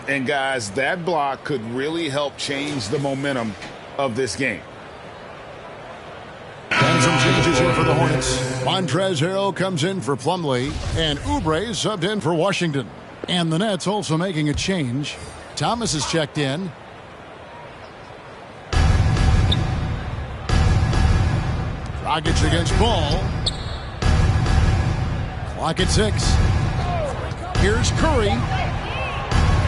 And guys, that block could really help change the momentum of this game. And some changes here for the Hornets. Montrezl Harrell comes in for Plumlee, and Oubre subbed in for Washington. And the Nets also making a change. Thomas is checked in. Dragic against Ball. Clock at 6. Here's Curry.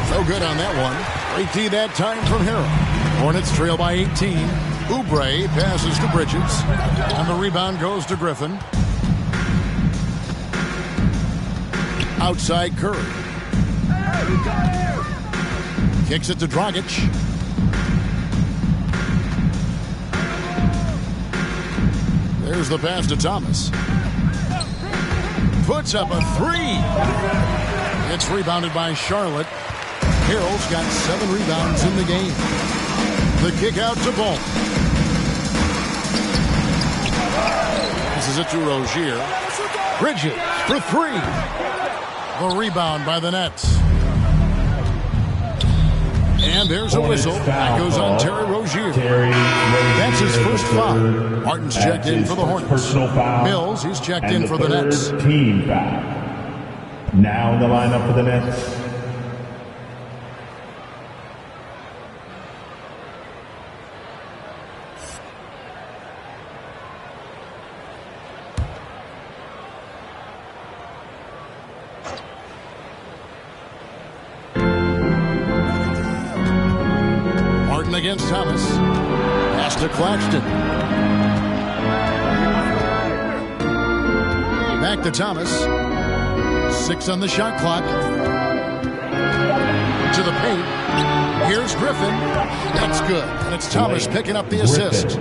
So good on that one. Great D that time from Harrell. Hornets trail by 18. Oubre passes to Bridges. And the rebound goes to Griffin. Outside Curry. Kicks it to Dragic. There's the pass to Thomas. Puts up a 3. It's rebounded by Charlotte. Harrell's got 7 rebounds in the game. The kick out to Ball. This is it to Rozier. Bridges for 3. The rebound by the Nets. And there's a whistle. That goes on Terry Rozier. That's his first foul. Martin's checked in for the Hornets. Mills, he's checked in for the Nets. Team foul. Now in the lineup for the Nets. Against Thomas. Pass to Claxton. Back to Thomas. 6 on the shot clock. To the paint. Here's Griffin. That's good. And it's Thomas picking up the assist.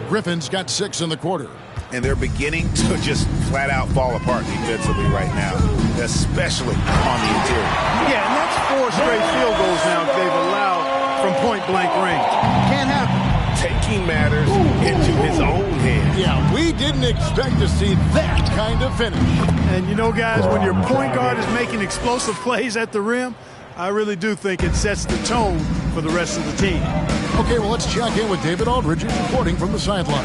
Griffin's got 6 in the quarter. And they're beginning to just flat out fall apart defensively right now, especially on the interior. Yeah, and that's 4 straight field goals now they've allowed from point-blank range. Can't happen. Taking matters into his own hands. Yeah, we didn't expect to see that kind of finish. And you know, guys, when your point guard is making explosive plays at the rim, I really do think it sets the tone for the rest of the team. Okay, well, let's check in with David Aldridge reporting from the sideline.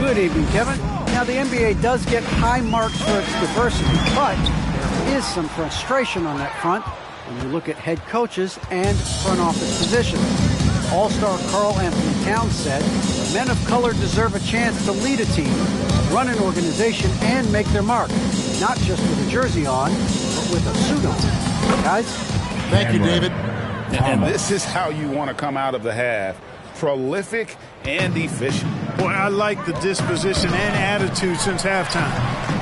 Good evening, Kevin. Now, the NBA does get high marks for its diversity, but there is some frustration on that front when you look at head coaches and front office positions. All-star Karl Anthony Towns said, men of color deserve a chance to lead a team, run an organization, and make their mark. Not just with a jersey on, but with a suit on. Guys? Thank you, David. And this is how you want to come out of the half. Prolific and efficient. Boy, I like the disposition and attitude since halftime.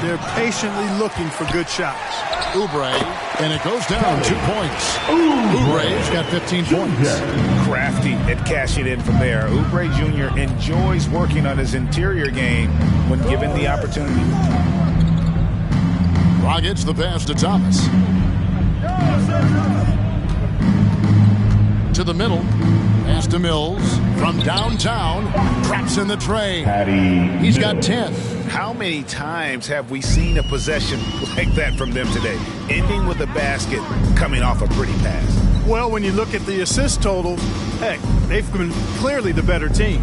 They're patiently looking for good shots. Oubre, and it goes down 2 points. Oubre's got 15 points. Crafty at cashing in from there. Oubre Jr. enjoys working on his interior game when given the opportunity. Dragic the pass to Thomas. To the middle. Pass to Mills from downtown. Drops in the tray. Patty. He's got 10. How many times have we seen a possession like that from them today? Ending with a basket, coming off a pretty pass. Well, when you look at the assist total, heck, they've been clearly the better team.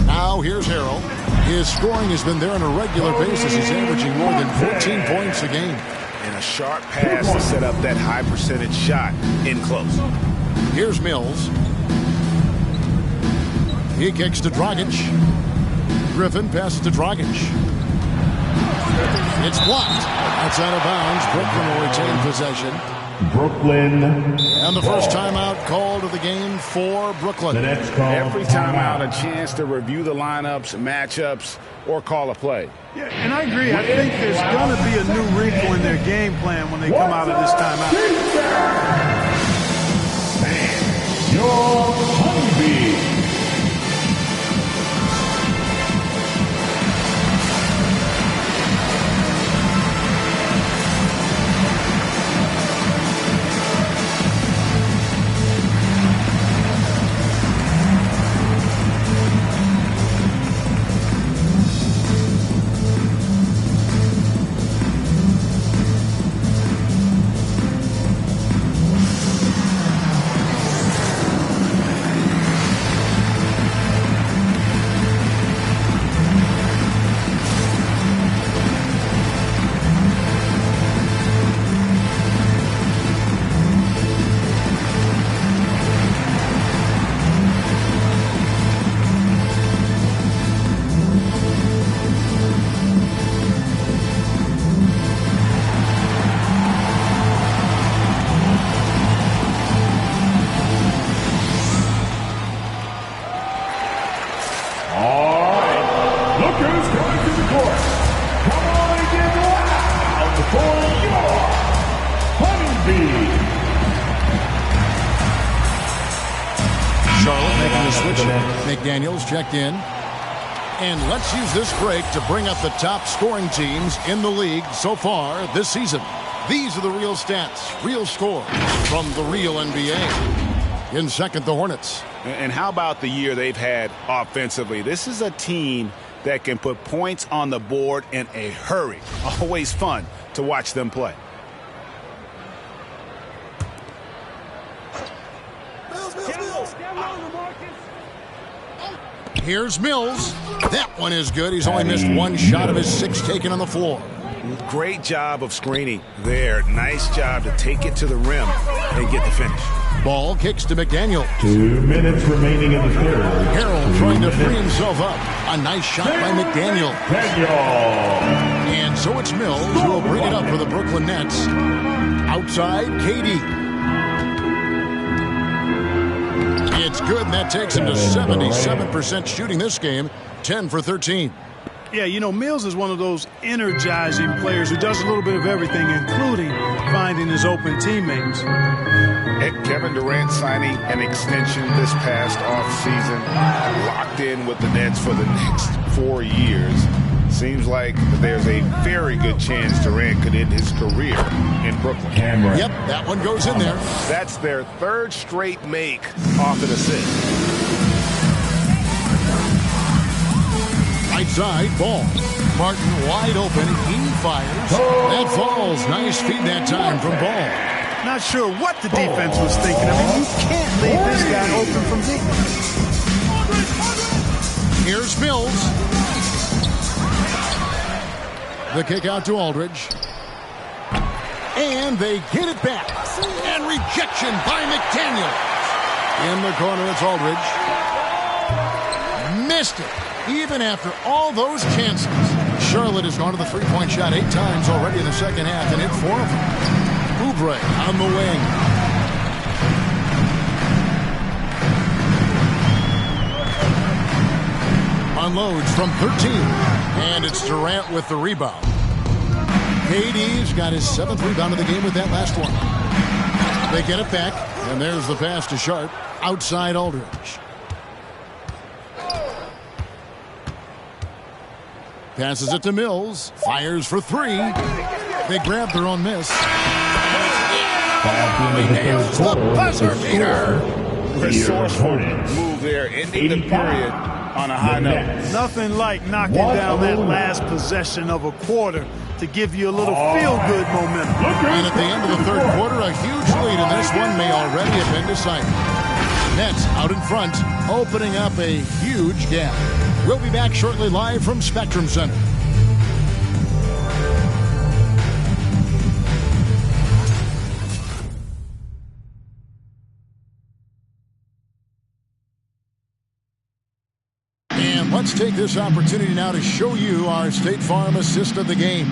Now here's Harrell. His scoring has been there on a regular basis. He's averaging more than 14 points a game. And a sharp pass to set up that high percentage shot in close. Here's Mills. He kicks to Dragic. Griffin passes to Dragic. It's blocked. That's out of bounds. Brooklyn will retain possession. Brooklyn. And the first timeout called of the game for Brooklyn. The next call. Every timeout, a chance to review the lineups, matchups, or call a play. Yeah, and I agree. I think there's going to be a new wrinkle in their game plan when they come out of this timeout. Your honeybee. McDaniels checked in. And let's use this break to bring up the top scoring teams in the league so far this season. These are the real stats, real scores from the real NBA. In second, the Hornets. And how about the year they've had offensively? This is a team that can put points on the board in a hurry. Always fun to watch them play. Here's Mills. That one is good. He's only missed one shot of his 6 taken on the floor. Great job of screening there. Nice job to take it to the rim and get the finish. Ball kicks to McDaniel. 2 minutes remaining in the third. Harrell trying to free himself up. A nice shot by McDaniel. And so it's Mills who will bring it up for the Brooklyn Nets. Outside, KD. It's good, and that takes him to 77% shooting this game, 10 for 13. Yeah, you know, Mills is one of those energizing players who does a little bit of everything, including finding his open teammates. Kevin Durant signing an extension this past offseason, locked in with the Nets for the next 4 years. Seems like there's a very good chance Durant could end his career in Brooklyn. Yep, that one goes in there. That's their third straight make off an assist. Right side, Ball. Martin wide open. He fires. That falls. Nice feed that time from Ball. Not sure what the defense was thinking. I mean, you can't leave this guy open from deep. Here's Mills. The kick out to Aldridge. And they get it back. And rejection by McDaniel. In the corner, it's Aldridge. Missed it. Even after all those chances. Charlotte has gone to the three-point shot 8 times already in the second half and hit 4 of them. Oubre on the wing. Unloads from 13. And it's Durant with the rebound. KD's got his 7th rebound of the game with that last one. They get it back. And there's the pass to Sharp. Outside Aldridge. Passes it to Mills. Fires for 3. They grab their own miss. He nails the buzzer beater. resourceful move there, ending the period on a high note. Nothing like knocking down that last possession of a quarter to give you a little feel-good momentum. And at the end of the third quarter, a huge lead in this one may already have been decided. Nets out in front, opening up a huge gap. We'll be back shortly live from Spectrum Center. And let's take this opportunity now to show you our State Farm assist of the game.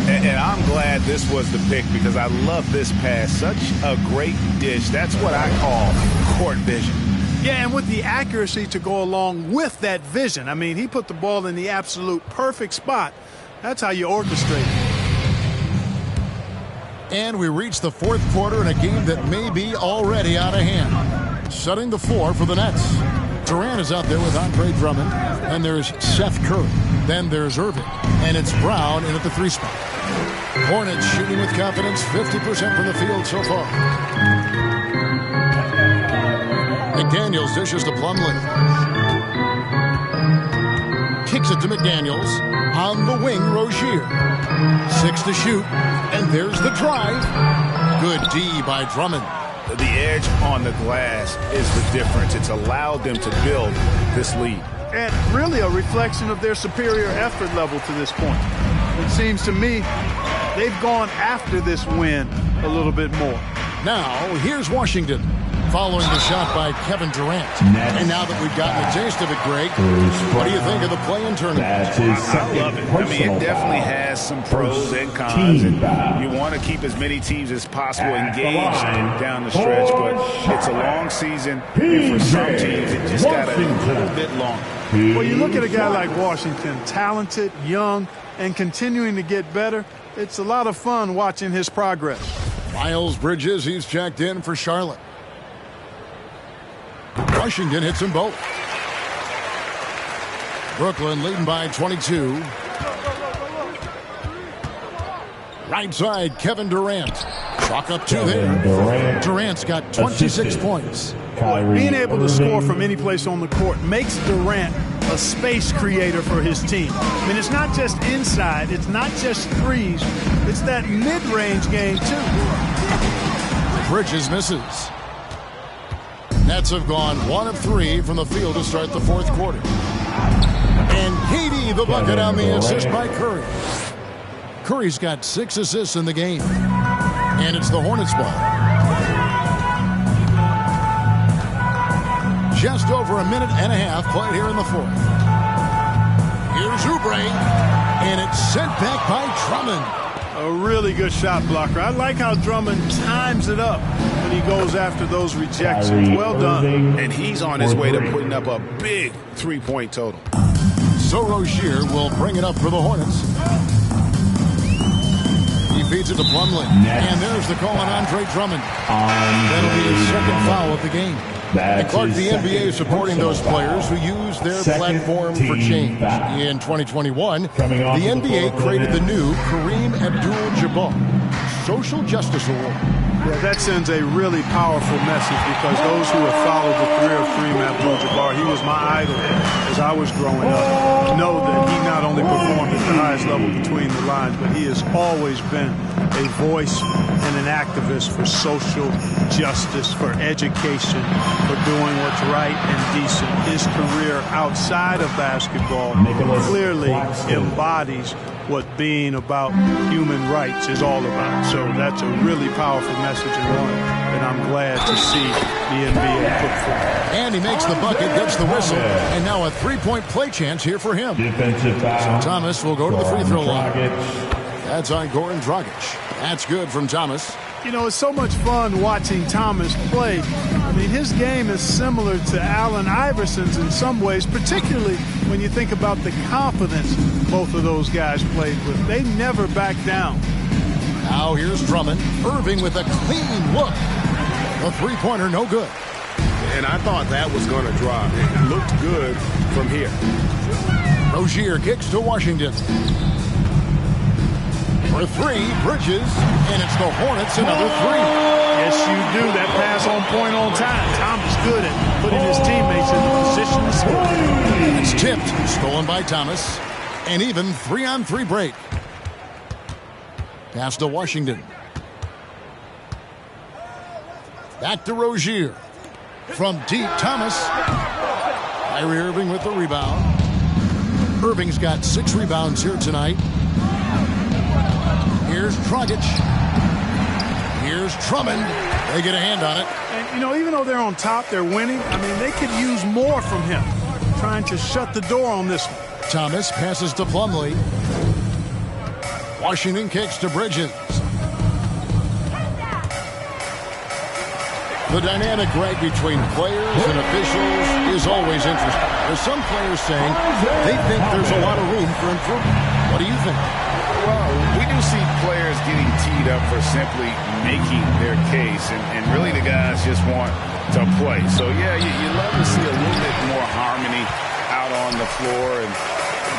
And I'm glad this was the pick because I love this pass. Such a great dish. That's what I call court vision. Yeah, and with the accuracy to go along with that vision. I mean, he put the ball in the absolute perfect spot. That's how you orchestrate it. And we reach the fourth quarter in a game that may be already out of hand. Setting the floor for the Nets. Durant is out there with Andre Drummond. And there's Seth Curry. Then there's Irving. And it's Brown in at the 3 spot. Hornets shooting with confidence, 50% from the field so far. McDaniels dishes to Plumlee. Kicks it to McDaniels. On the wing, Rozier. 6 to shoot. And there's the drive. Good D by Drummond. The edge on the glass is the difference. It's allowed them to build this lead. And really a reflection of their superior effort level to this point. It seems to me they've gone after this win a little bit more. Now, here's Washington. Following the shot by Kevin Durant. And now that we've gotten a taste of it, Greg, what do you think of the play-in tournament? I love it. I mean, it definitely has some pros and cons. And you want to keep as many teams as possible engaged down the stretch, but it's a long season, and for some teams, it just got a little bit longer. Well, you look at a guy like Washington, talented, young, and continuing to get better. It's a lot of fun watching his progress. Miles Bridges, he's checked in for Charlotte. Washington hits them both. Brooklyn leading by 22. Right side, Kevin Durant. Chalk up 2 there. Durant's got 26 points. Being able to score from any place on the court makes Durant a space creator for his team. I mean, it's not just inside. It's not just threes. It's that mid-range game, too. Bridges misses. Nets have gone 1 of 3 from the field to start the fourth quarter. And KD the bucket on the assist by Curry. Curry's got 6 assists in the game. And it's the Hornets ball. Just over a minute and a half played here in the fourth. Here's Oubre. And it's sent back by Drummond. A really good shot blocker. I like how Drummond times it up when he goes after those rejections. Well done. And he's on his way to putting up a big 3-point total. So Rozier will bring it up for the Hornets. He feeds it to Plumlee. And there's the call on Andre Drummond. That'll be his second foul of the game. And Clark, the NBA is supporting those players who use their platform for change. In 2021, the NBA created the new Kareem Abdul-Jabbar Social Justice Award. Yeah, that sends a really powerful message because those who have followed the career of Kareem Abdul-Jabbar, he was my idol as I was growing up, know that he not only performed at the highest level between the lines, but he has always been a voice and an activist for social justice, for education, for doing what's right and decent. His career outside of basketball clearly embodies what being about human rights is all about. So that's a really powerful message and one that I'm glad to see the NBA put forth. And he makes the bucket, gets the whistle, and now a 3-point play chance here for him. Defensive foul. So Thomas will go to the free throw line. That's on Goran Dragic. That's good from Thomas. You know, it's so much fun watching Thomas play. I mean, his game is similar to Allen Iverson's in some ways, particularly when you think about the confidence both of those guys played with. They never back down. Now here's Drummond. Irving with a clean look. The three-pointer, no good. And I thought that was going to drop. It looked good from here. Rozier kicks to Washington. For three, Bridges, and it's the Hornets another three. Yes, you do. That pass on point on time. Thomas good at putting his teammates in the position to score. It's tipped, stolen by Thomas. An even 3-on-3 break. Pass to Washington. Back to Rozier. From deep, Thomas. Kyrie Irving with the rebound. Irving's got 6 rebounds here tonight. Here's Dragic. Here's Drummond. They get a hand on it. And, you know, even though they're on top, they're winning. I mean, they could use more from him. Trying to shut the door on this one. Thomas passes to Plumlee. Washington kicks to Bridges. The dynamic right between players and officials is always interesting. There's some players saying they think there's a lot of room for improvement. What do you think? Well, we do see players getting teed up for simply making their case, and really the guys just want to play. So, yeah, you love to see a little bit more harmony out on the floor, and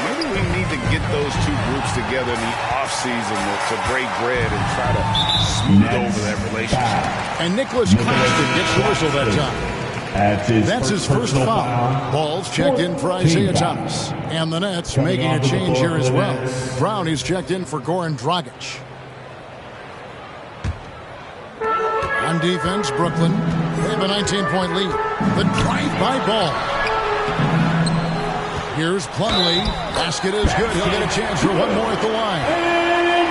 maybe we need to get those two groups together in the offseason to break bread and try to smooth over that relationship. And Nicholas Claxton gets the whistle that time. That's his first foul. Ball's checked in for Isaiah Thomas. And the Nets making a change here as well. Brown is checked in for Goran Dragic. On defense, Brooklyn. They have a 19-point lead. The drive-by ball. Here's Plumlee. Basket is good. He'll get a chance for one more at the line.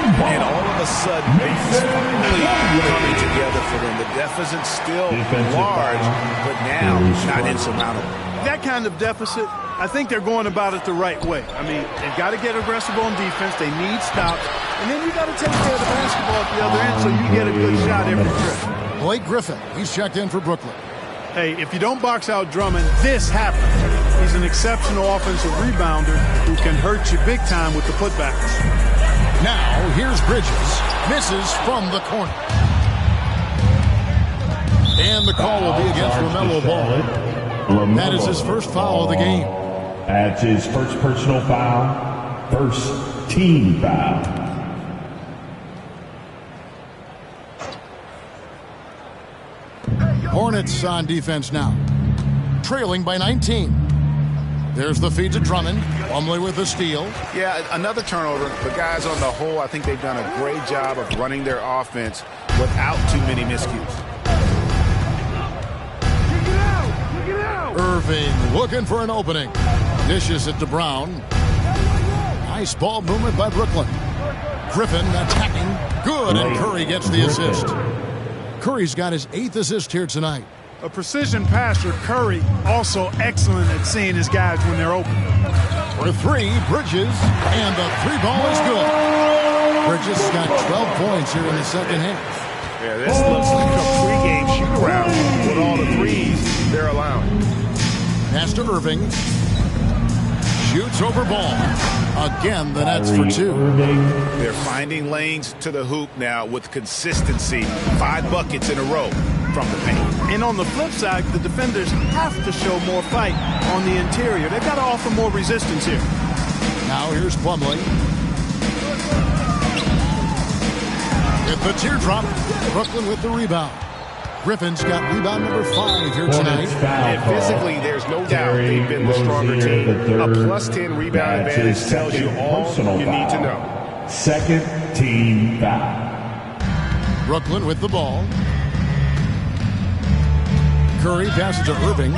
And all of a sudden, it's finally coming together for them. The deficit's still large, but now not insurmountable. That kind of deficit, I think they're going about it the right way. I mean, they've got to get aggressive on defense. They need stops. And then you got to take care of the basketball at the other end so you get a good shot every trip. Blake Griffin, he's checked in for Brooklyn. Hey, if you don't box out Drummond, this happens. He's an exceptional offensive rebounder who can hurt you big time with the putbacks. Now, here's Bridges. Misses from the corner. And the call will be against LaMelo Ball. That is his first foul of the game. That's his first personal foul. First team foul. Hornets on defense now. Trailing by 19. There's the feed to Drummond. Plumlee with the steal. Yeah, another turnover. But guys, on the whole, I think they've done a great job of running their offense without too many miscues. Irving looking for an opening. Dishes it to Brown. Nice ball movement by Brooklyn. Griffin attacking. Good, and Curry gets the assist. Curry's got his 8th assist here tonight. A precision passer, Curry, also excellent at seeing his guys when they're open. For three, Bridges, and the three ball is good. Bridges has got 12 points here in the second half. Yeah, this looks like a pregame shoot-around with all the threes they're allowing. Pass to Irving. Shoots over ball. Again, the Nets for 2. They're finding lanes to the hoop now with consistency. 5 buckets in a row from the paint. And on the flip side, the defenders have to show more fight on the interior. They've got to offer more resistance here. Now here's Plumlee. At the teardrop, Brooklyn with the rebound. Griffin's got rebound number 5 here tonight. And physically, there's no doubt they've been the stronger team. A +10 rebound advantage tells you all you need to know. Second team foul. Brooklyn with the ball. Curry passes to Irving.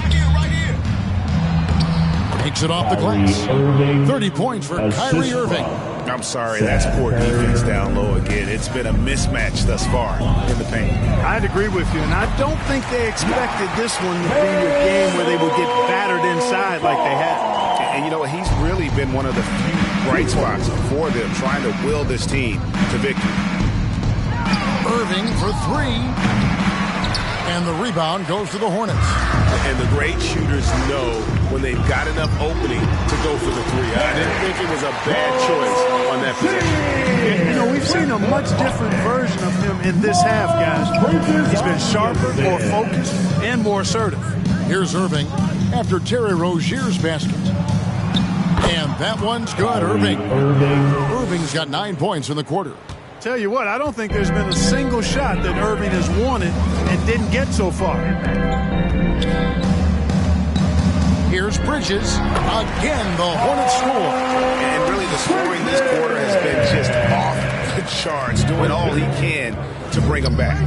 Takes it off the glass. 30 points for Kyrie Irving. I'm sorry, that's poor defense down low again. It's been a mismatch thus far in the paint. I'd agree with you, and I don't think they expected this one to be a game where they would get battered inside like they had. And you know, he's really been one of the few bright spots for them, trying to will this team to victory. Irving for 3. And the rebound goes to the Hornets. And the great shooters know when they've got enough opening to go for the 3. I didn't think it was a bad choice on that possession. You know, we've seen a much different version of him in this half, guys. He's been sharper, more focused, and more assertive. Here's Irving after Terry Rozier's basket. And that one's good, Irving. Irving's got 9 points in the quarter. Tell you what, I don't think there's been a single shot that Irving has wanted and didn't get so far. Here's Bridges. Again, the Hornets score. And really the scoring this quarter has been just off the charts, doing all he can to bring them back.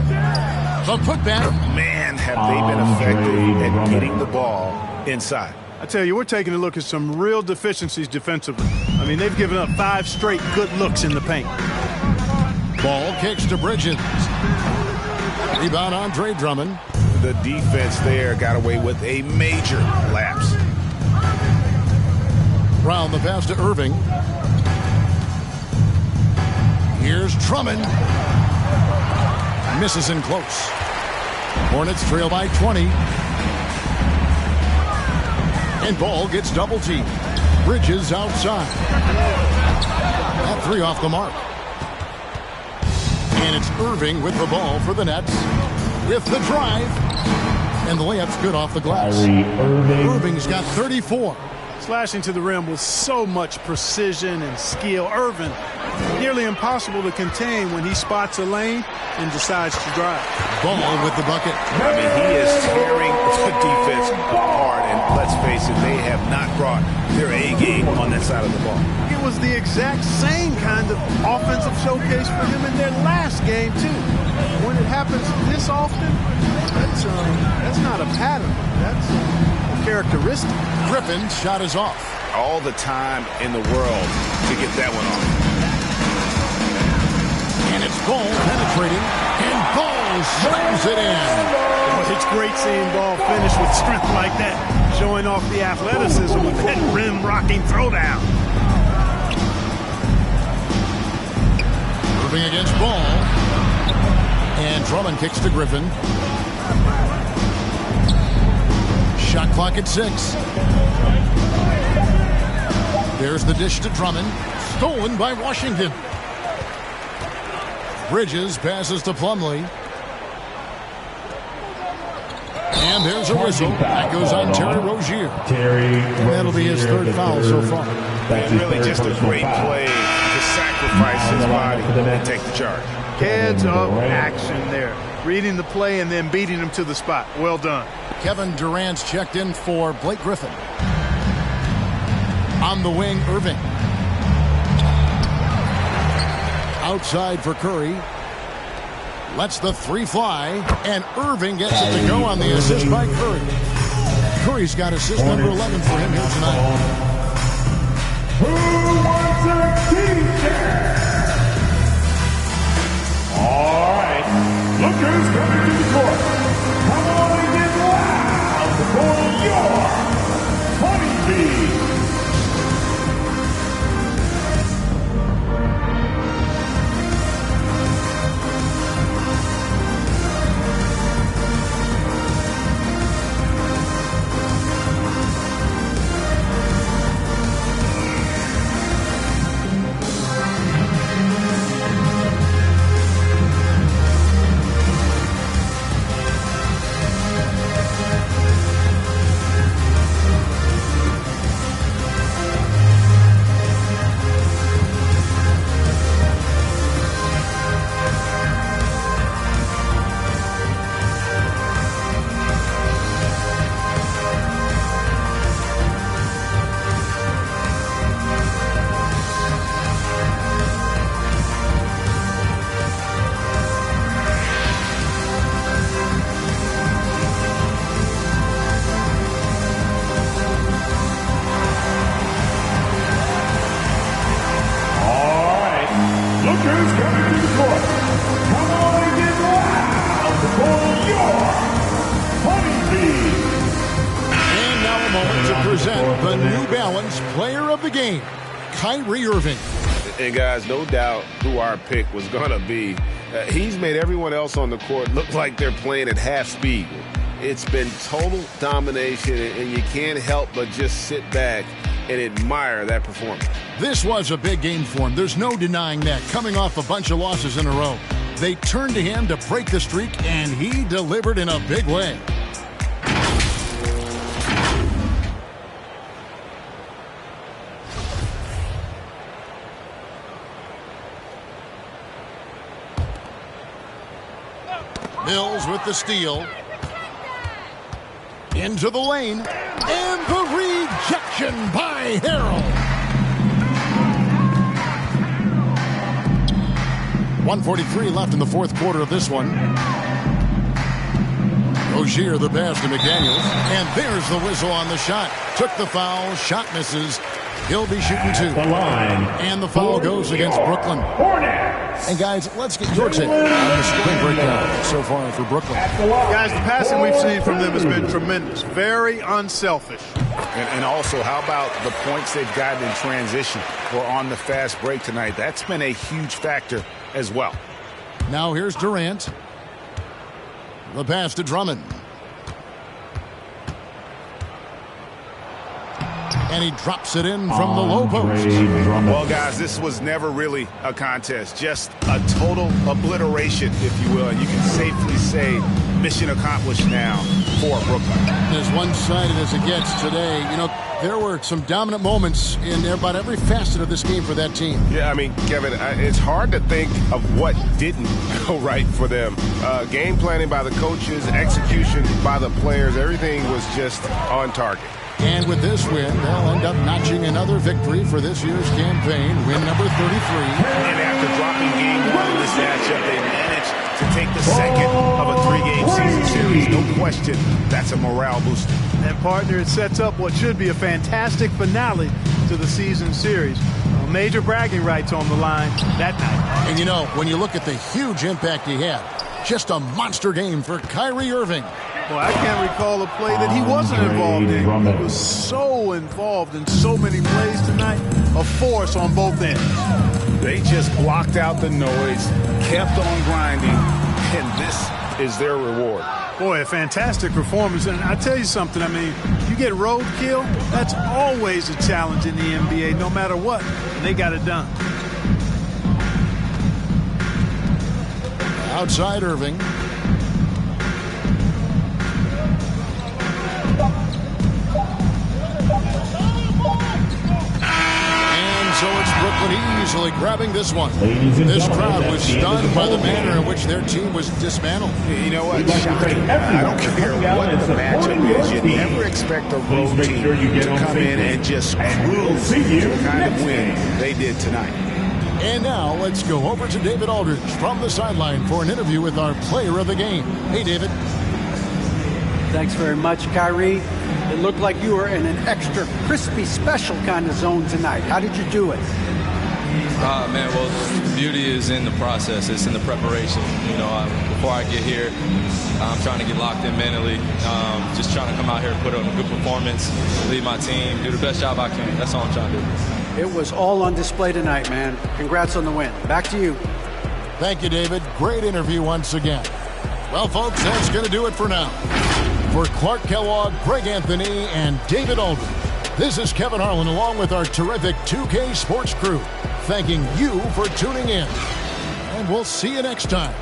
The putback. Man, have they been effective at getting the ball inside. I tell you, we're taking a look at some real deficiencies defensively. I mean, they've given up 5 straight good looks in the paint. Ball kicks to Bridges. Rebound Andre Drummond. The defense there got away with a major lapse. Brown the pass to Irving. Here's Drummond. Misses in close. Hornets trail by 20. And ball gets double teamed. Bridges outside. That 3 off the mark. And it's Irving with the ball for the Nets. With the drive. And the layup's good off the glass. Irving's got 34. Slashing to the rim with so much precision and skill. Irving, nearly impossible to contain when he spots a lane and decides to drive. Ball with the bucket. I mean, he is tearing the defense apart. And let's face it, they have not brought their A game on that side of the ball. It was the exact same kind of offensive showcase for him in their last game, too. When it happens this often, that's not a pattern. That's a characteristic. Griffin's shot is off. All the time in the world to get that one off. And it's Ball penetrating. And Ball slams it in. It's great seeing Ball finish with strength like that. Showing off the athleticism with that rim-rocking throwdown. Moving against Ball. And Drummond kicks to Griffin. Shot clock at 6. There's the dish to Drummond. Stolen by Washington. Bridges passes to Plumlee. And there's a whistle. That goes on Terry Rozier. And that'll be his 3rd foul so far. And really just a great play to sacrifice his body and take the charge. Heads up action there. Reading the play and then beating him to the spot. Well done. Kevin Durant's checked in for Blake Griffin. On the wing, Irving. Outside for Curry. Lets the 3 fly. And Irving gets it to go on the assist by Curry. Curry's got assist number 11 for him here tonight. Who wants a t-shirt? All right, look who's coming to the court. Come on and get loud for your Honeybee. The New Balance Player of the Game, Kyrie Irving. And guys, no doubt who our pick was going to be. He's made everyone else on the court look like they're playing at half speed. It's been total domination, and you can't help but just sit back and admire that performance. This was a big game for him. There's no denying that. Coming off a bunch of losses in a row, they turned to him to break the streak, and he delivered in a big way. Mills with the steal. Into the lane. And the rejection by Harrell. 1:43 left in the fourth quarter of this one. Rozier the pass to McDaniels. And there's the whistle on the shot. Took the foul. Shot misses. He'll be shooting two. The line. And the foul goes against Brooklyn. And guys, let's get your take on the scoring breakdown so far for Brooklyn. Guys, the passing we've seen from them has been tremendous. Very unselfish. And also, how about the points they've gotten in transition or on the fast break tonight? That's been a huge factor as well. Now here's Durant. The pass to Drummond. And he drops it in from the low post. Well, guys, this was never really a contest. Just a total obliteration, if you will. And you can safely say mission accomplished now for Brooklyn. As one-sided as it gets today, you know, there were some dominant moments in about every facet of this game for that team. Yeah, I mean, Kevin, it's hard to think of what didn't go right for them. Game planning by the coaches, execution by the players, everything was just on target. And with this win, they'll end up notching another victory for this year's campaign, win number 33. And after dropping game one in this matchup, they managed to take the second of a three-game season series. No question, that's a morale booster. And partner, it sets up what should be a fantastic finale to the season series. Major bragging rights on the line that night. And you know, when you look at the huge impact he had, just a monster game for Kyrie Irving. Well, I can't recall a play that he wasn't involved in. He was so involved in so many plays tonight. A force on both ends. They just blocked out the noise, kept on grinding, and this is their reward. Boy, a fantastic performance. And I tell you something, I mean, you get roadkill, that's always a challenge in the NBA, no matter what. And they got it done. Outside Irving. So it's Brooklyn easily grabbing this one. This crowd was stunned by the manner in which their team was dismantled. You know what? Shocking. I don't care what the matchup is. You never expect a road team to come in and just cruise the kind of win they did tonight. And now let's go over to David Aldridge from the sideline for an interview with our player of the game. Hey, David. Thanks very much, Kyrie. It looked like you were in an extra crispy special kind of zone tonight. How did you do it? Man, well, the beauty is in the process. It's in the preparation. You know, before I get here, I'm trying to get locked in mentally. Just trying to come out here and put on a good performance, lead my team, do the best job I can. That's all I'm trying to do. It was all on display tonight, man. Congrats on the win. Back to you. Thank you, David. Great interview once again. Well, folks, that's going to do it for now. For Clark Kellogg, Greg Anthony, and David Aldridge, this is Kevin Harlan along with our terrific 2K Sports crew, thanking you for tuning in. And we'll see you next time.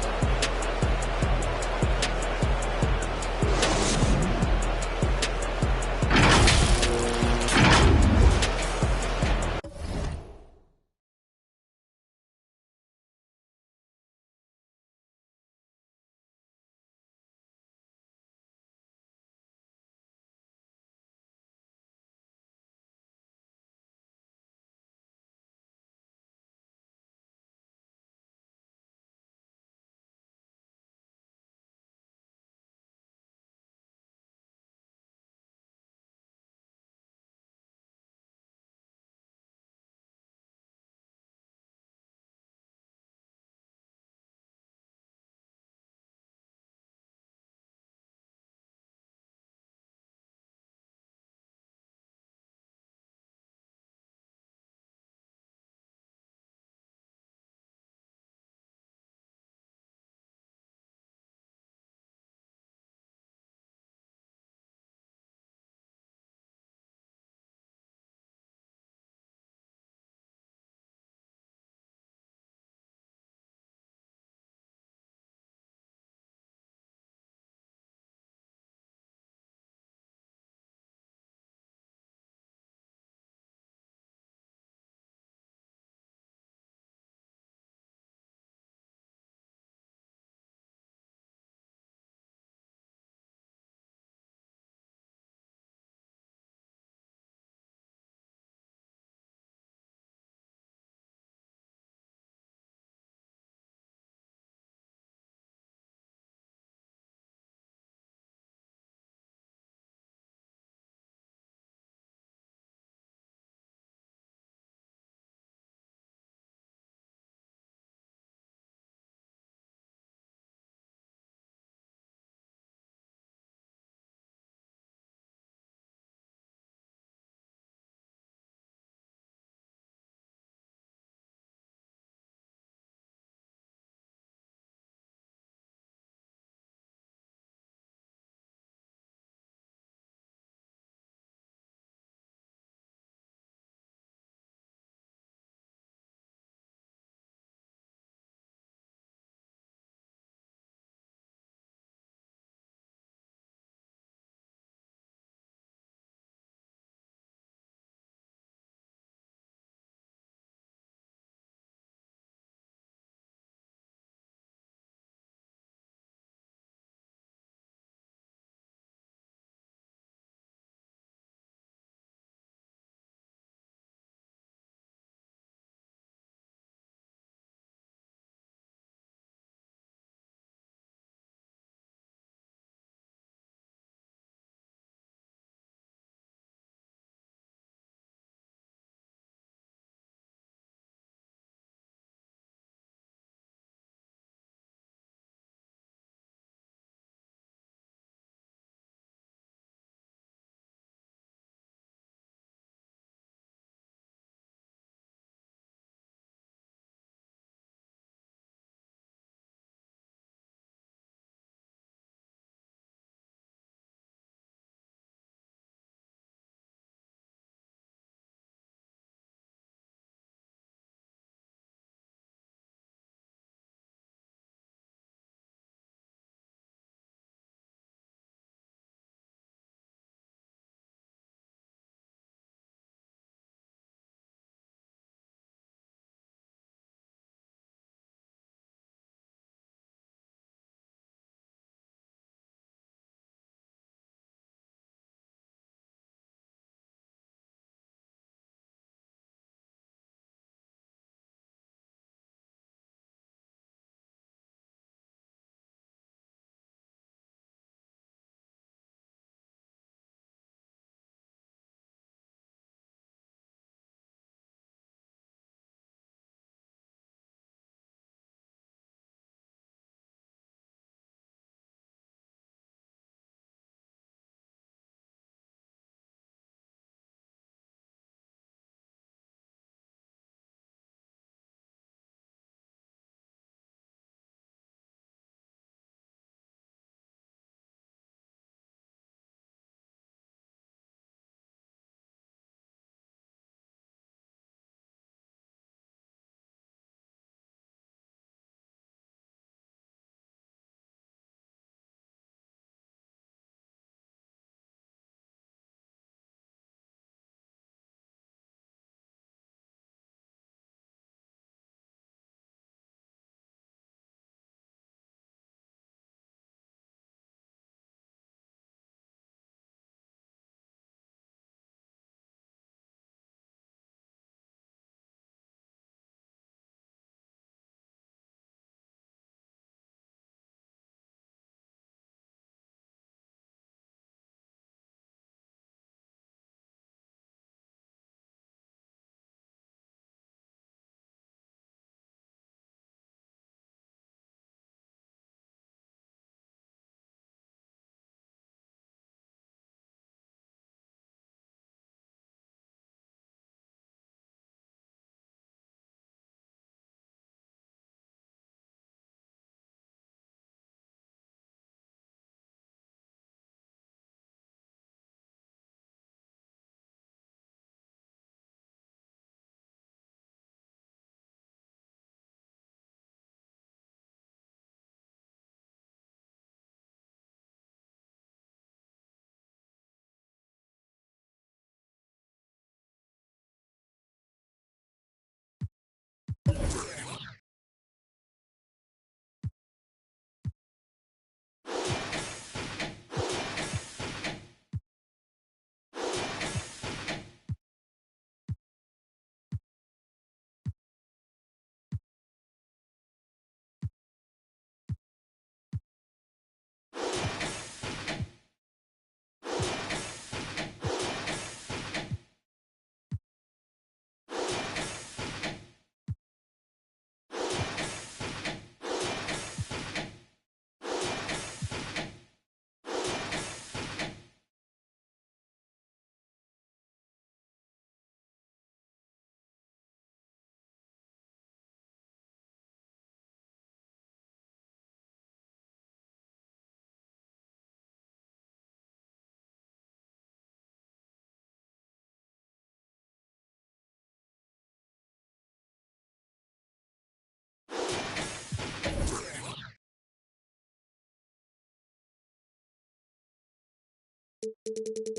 you.